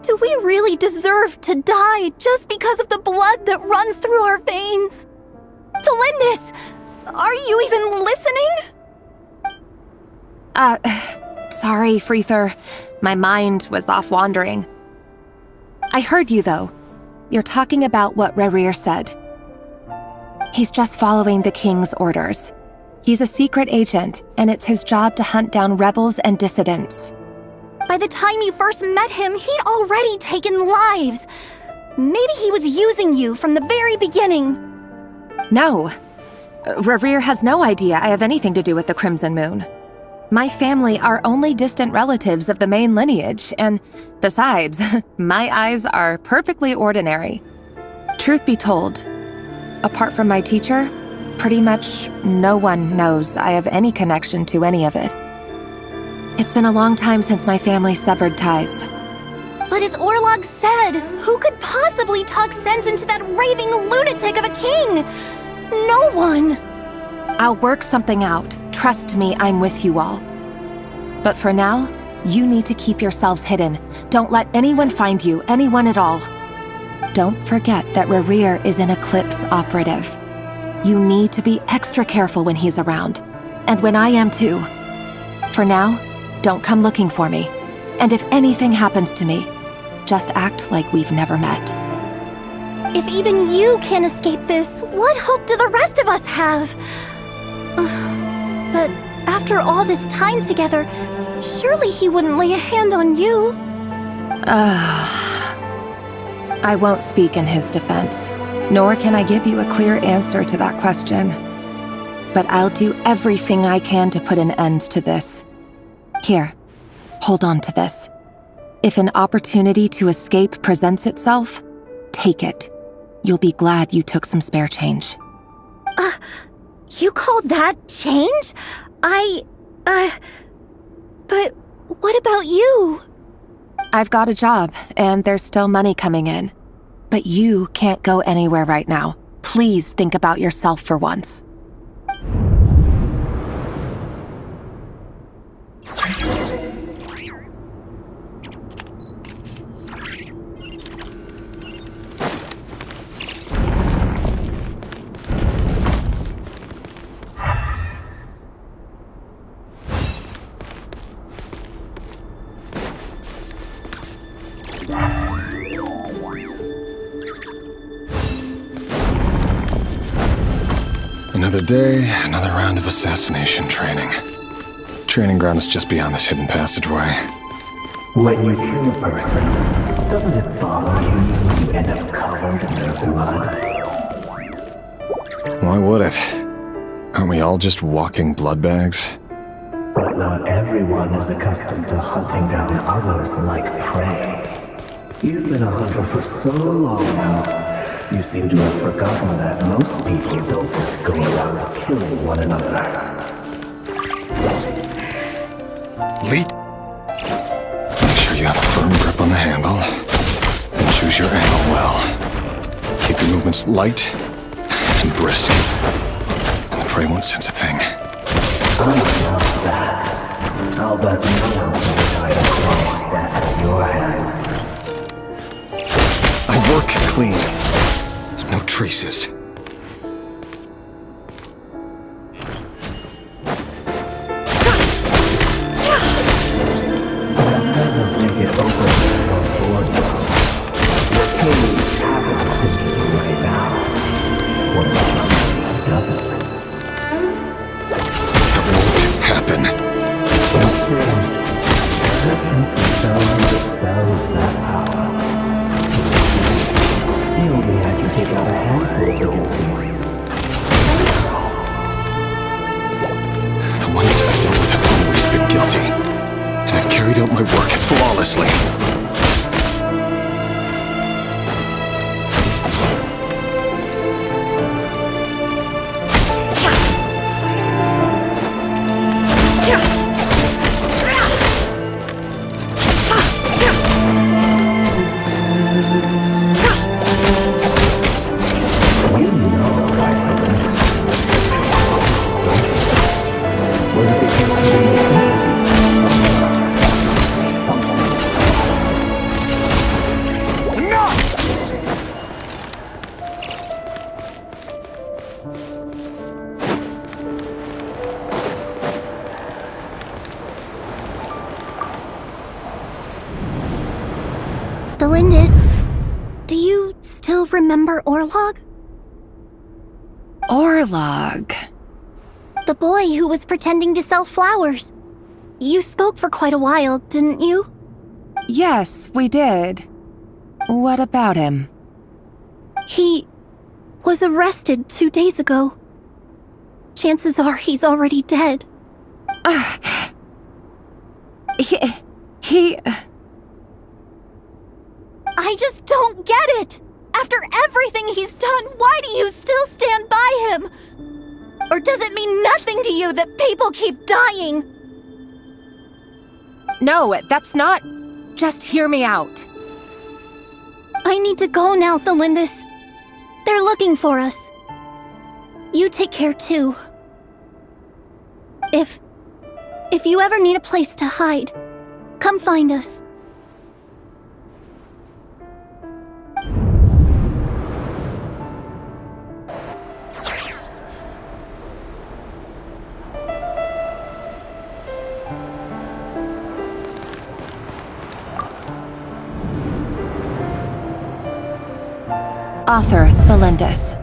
Do we really deserve to die just because of the blood that runs through our veins? Felindis, are you even listening? Sorry, Freether. My mind was off wandering. I heard you, though. You're talking about what Rerir said. He's just following the king's orders. He's a secret agent, and it's his job to hunt down rebels and dissidents. By the time you first met him, he'd already taken lives. Maybe he was using you from the very beginning. No. Rerir has no idea I have anything to do with the Crimson Moon. My family are only distant relatives of the main lineage, and besides, my eyes are perfectly ordinary. Truth be told, apart from my teacher, pretty much no one knows I have any connection to any of it. It's been a long time since my family severed ties. But as Orlog said, who could possibly talk sense into that raving lunatic of a king? No one! I'll work something out. Trust me, I'm with you all. But for now, you need to keep yourselves hidden. Don't let anyone find you, anyone at all. Don't forget that Rerir is an Eclipse operative. You need to be extra careful when he's around. And when I am too. For now, don't come looking for me. And if anything happens to me, just act like we've never met. If even you can't escape this, what hope do the rest of us have? But after all this time together, surely he wouldn't lay a hand on you. I won't speak in his defense, nor can I give you a clear answer to that question. But I'll do everything I can to put an end to this. Here, hold on to this. If an opportunity to escape presents itself, take it. You'll be glad you took some spare change. You call that change? But what about you? I've got a job, and there's still money coming in. But you can't go anywhere right now. Please think about yourself for once. Another day, another round of assassination training. Training ground is just beyond this hidden passageway. When you kill a person, doesn't it bother you when you end up covered in their blood? Why would it? Aren't we all just walking blood bags? But not everyone is accustomed to hunting down others like prey. You've been a hunter for so long now, you seem to have forgotten that most people don't just go around killing one another. Leap. Make sure you have a firm grip on the handle. Then choose your angle well. Keep your movements light and brisk. And the prey won't sense a thing. I'll bet no one will die across death at your hands. I work clean. No traces. Flawlessly. Thelindis, do you still remember Orlog? Orlog. The boy who was pretending to sell flowers. You spoke for quite a while, didn't you? Yes, we did. What about him? He was arrested 2 days ago. Chances are he's already dead. He... I just don't get it! After everything he's done, why do you still stand by him? Or does it mean nothing to you that people keep dying? No, that's not... Just hear me out. I need to go now, Thelindis. They're looking for us. You take care too. If you ever need a place to hide, come find us. Author Thelindis.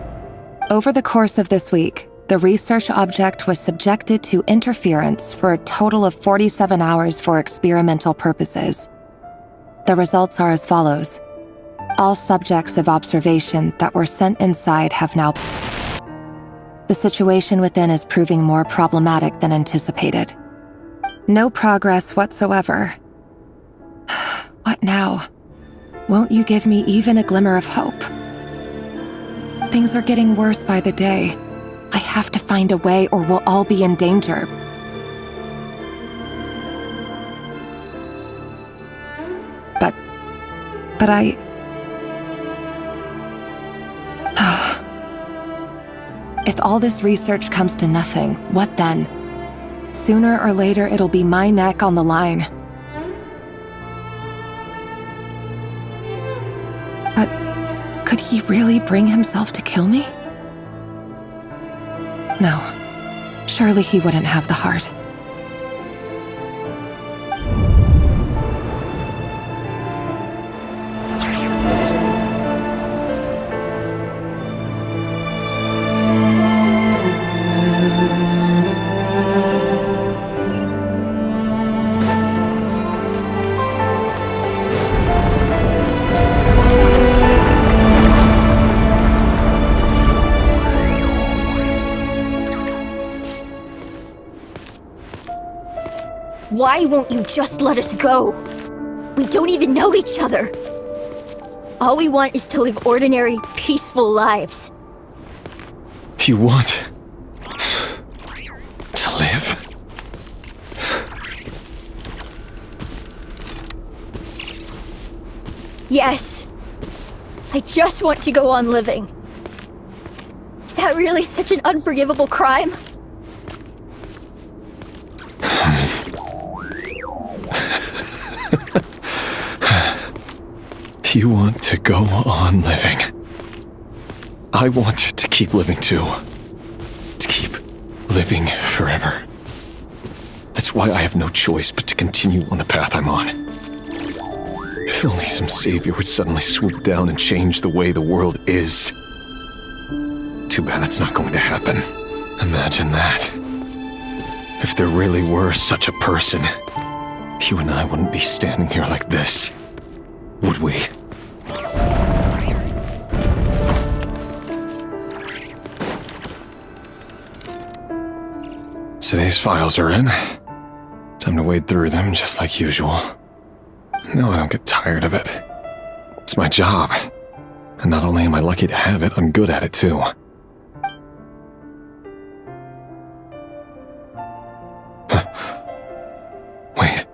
Over the course of this week, the research object was subjected to interference for a total of 47 hours for experimental purposes. The results are as follows. All subjects of observation that were sent inside have now... The situation within is proving more problematic than anticipated. No progress whatsoever. What now? Won't you give me even a glimmer of hope? Things are getting worse by the day. I have to find a way or we'll all be in danger. But I... If all this research comes to nothing, what then? Sooner or later, it'll be my neck on the line. But could he really bring himself to kill me? No. Surely he wouldn't have the heart. Why won't you just let us go? We don't even know each other. All we want is to live ordinary, peaceful lives. You want to live? Yes. I just want to go on living. Is that really such an unforgivable crime? You want to go on living. I want to keep living too. To keep living forever. That's why I have no choice but to continue on the path I'm on. If only some savior would suddenly swoop down and change the way the world is. Too bad that's not going to happen. Imagine that. If there really were such a person, you and I wouldn't be standing here like this, would we? Today's files are in. Time to wade through them just like usual. No, I don't get tired of it. It's my job. And not only am I lucky to have it, I'm good at it too. Wait.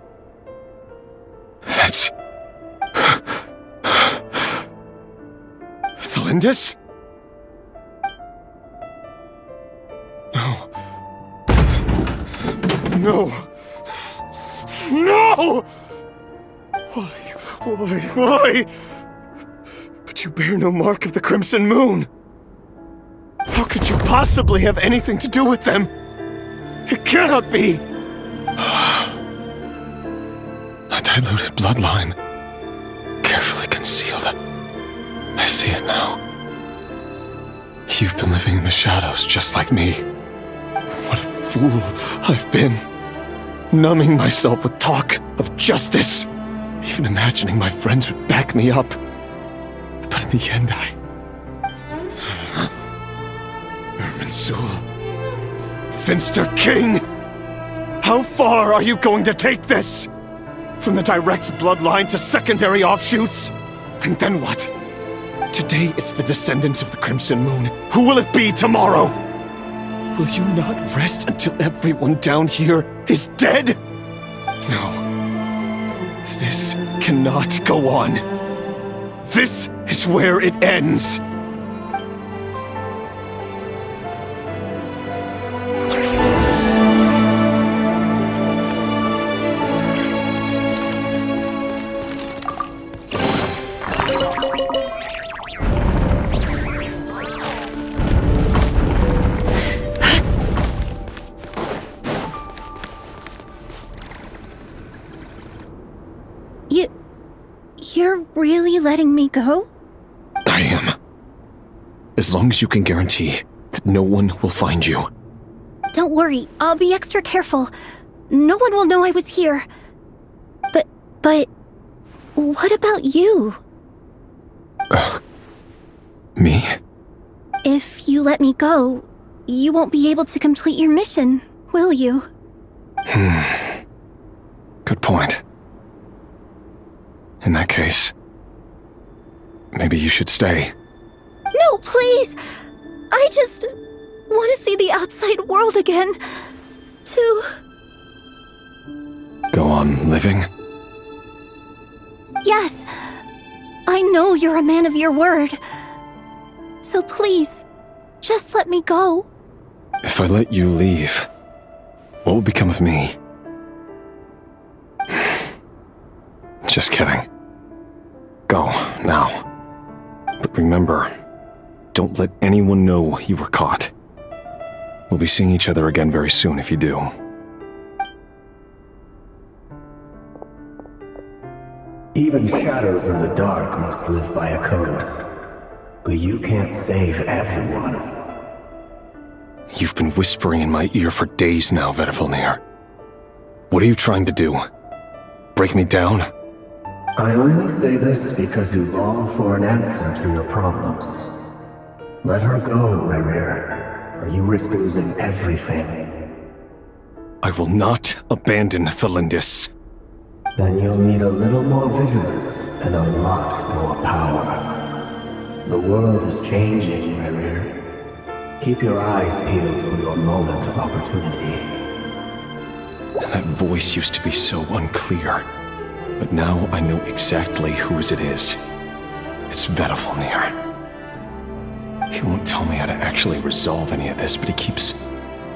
That's... Thelindis? No. No! Why? But you bear no mark of the Crimson Moon. How could you possibly have anything to do with them? It cannot be! A diluted bloodline. Carefully conceived. sealed. I see it now. You've been living in the shadows just like me. What a fool I've been. Numbing myself with talk of justice. Even imagining my friends would back me up. But in the end, Irminsul. Finster King! How far are you going to take this? From the direct bloodline to secondary offshoots? And then what? Today it's the descendants of the Crimson Moon. Who will it be tomorrow? Will you not rest until everyone down here is dead? No. This cannot go on. This is where it ends. You're really letting me go? I am. As long as you can guarantee that no one will find you. Don't worry, I'll be extra careful. No one will know I was here. But... what about you? Me? If you let me go, you won't be able to complete your mission, will you? Good point. In that case, maybe you should stay. No, please! I just want to see the outside world again. To... Go on living? Yes. I know you're a man of your word. So please, just let me go. If I let you leave, what will become of me? Just kidding. Go, now. But remember, don't let anyone know you were caught. We'll be seeing each other again very soon if you do. Even shadows in the dark must live by a code. But you can't save everyone. You've been whispering in my ear for days now, Vedifilnir. What are you trying to do? Break me down? I only say this because you long for an answer to your problems. Let her go, Rerir, or you risk losing everything. I will not abandon Thelindis. Then you'll need a little more vigilance and a lot more power. The world is changing, Rerir. Keep your eyes peeled for your moment of opportunity. That voice used to be so unclear. But now I know exactly whose it is. It's Vedifilnir. He won't tell me how to actually resolve any of this, but he keeps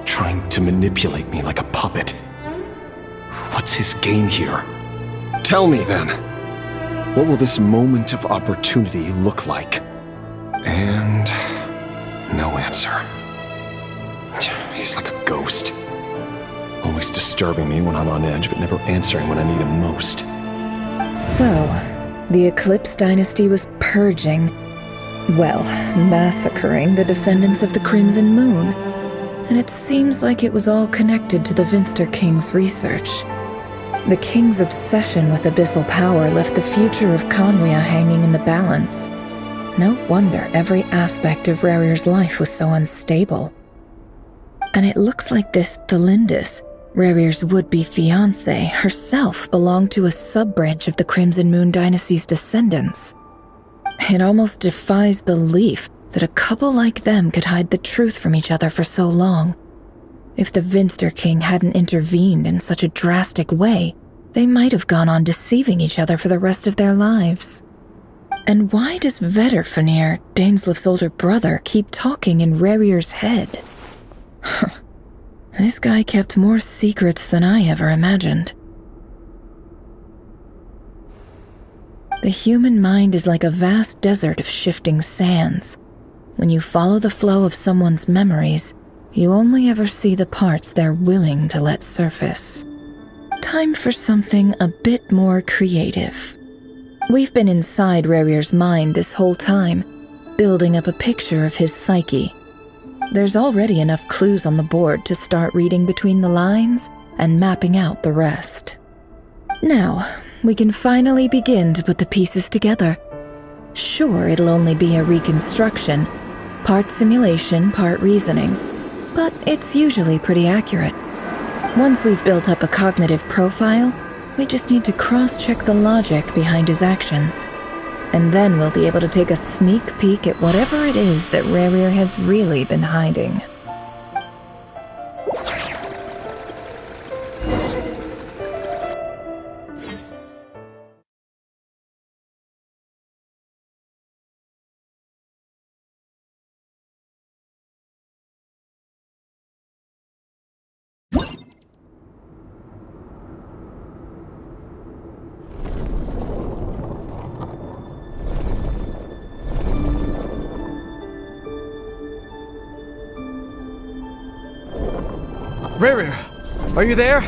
trying to manipulate me like a puppet. What's his game here? Tell me then. What will this moment of opportunity look like? And... no answer. He's like a ghost. Always disturbing me when I'm on edge, but never answering when I need him most. So, the Eclipse Dynasty was purging, well, massacring the descendants of the Crimson Moon. And it seems like it was all connected to the Finster King's research. The King's obsession with abyssal power left the future of Conria hanging in the balance. No wonder every aspect of Rerir's life was so unstable. And it looks like this Thelindis, Rerir's would-be fiancée, herself belonged to a sub-branch of the Crimson Moon Dynasty's descendants. It almost defies belief that a couple like them could hide the truth from each other for so long. If the Finster King hadn't intervened in such a drastic way, they might have gone on deceiving each other for the rest of their lives. And why does Vedifilnir, Dainslif's older brother, keep talking in Rerir's head? This guy kept more secrets than I ever imagined. The human mind is like a vast desert of shifting sands. When you follow the flow of someone's memories, you only ever see the parts they're willing to let surface. Time for something a bit more creative. We've been inside Rerir's mind this whole time, building up a picture of his psyche. There's already enough clues on the board to start reading between the lines and mapping out the rest. Now, we can finally begin to put the pieces together. Sure, it'll only be a reconstruction, part simulation, part reasoning, but it's usually pretty accurate. Once we've built up a cognitive profile, we just need to cross-check the logic behind his actions. And then we'll be able to take a sneak peek at whatever it is that Rerir has really been hiding. Rerir, are you there?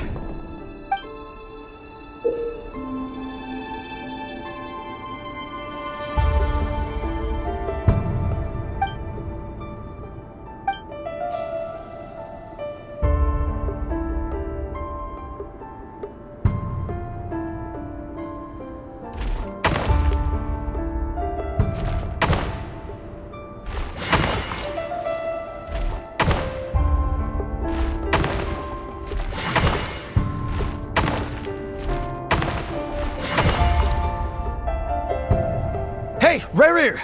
Hey, Rerir!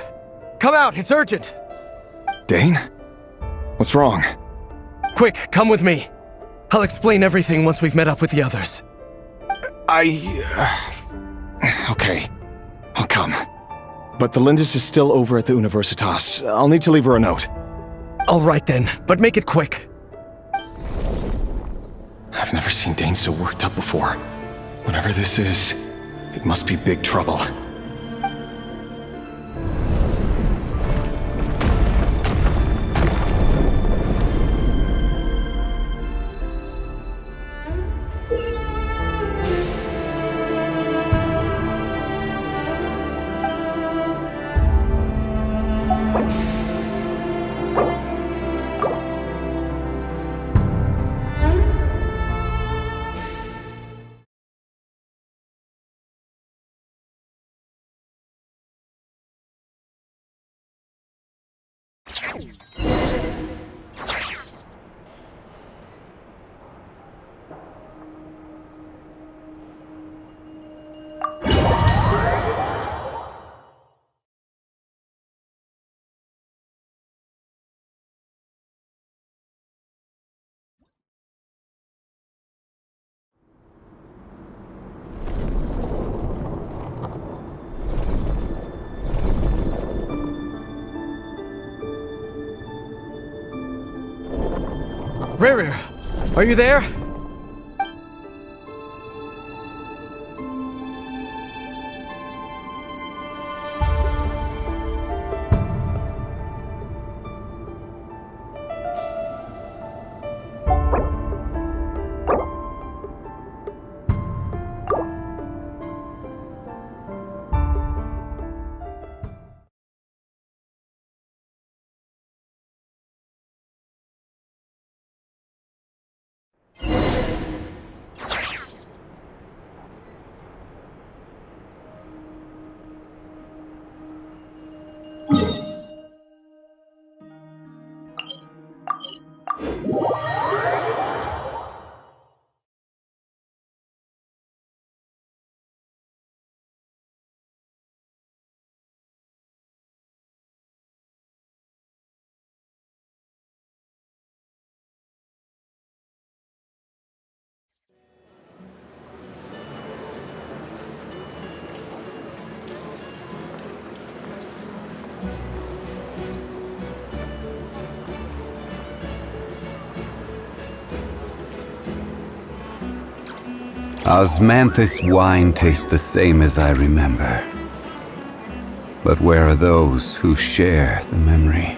Come out, it's urgent! Dane? What's wrong? Quick, come with me. I'll explain everything once we've met up with the others. Okay, I'll come. But the Lindis is still over at the Universitas. I'll need to leave her a note. All right then, but make it quick. I've never seen Dane so worked up before. Whatever this is, it must be big trouble. Rerir, are you there? Osmanthus wine tastes the same as I remember. But where are those who share the memory?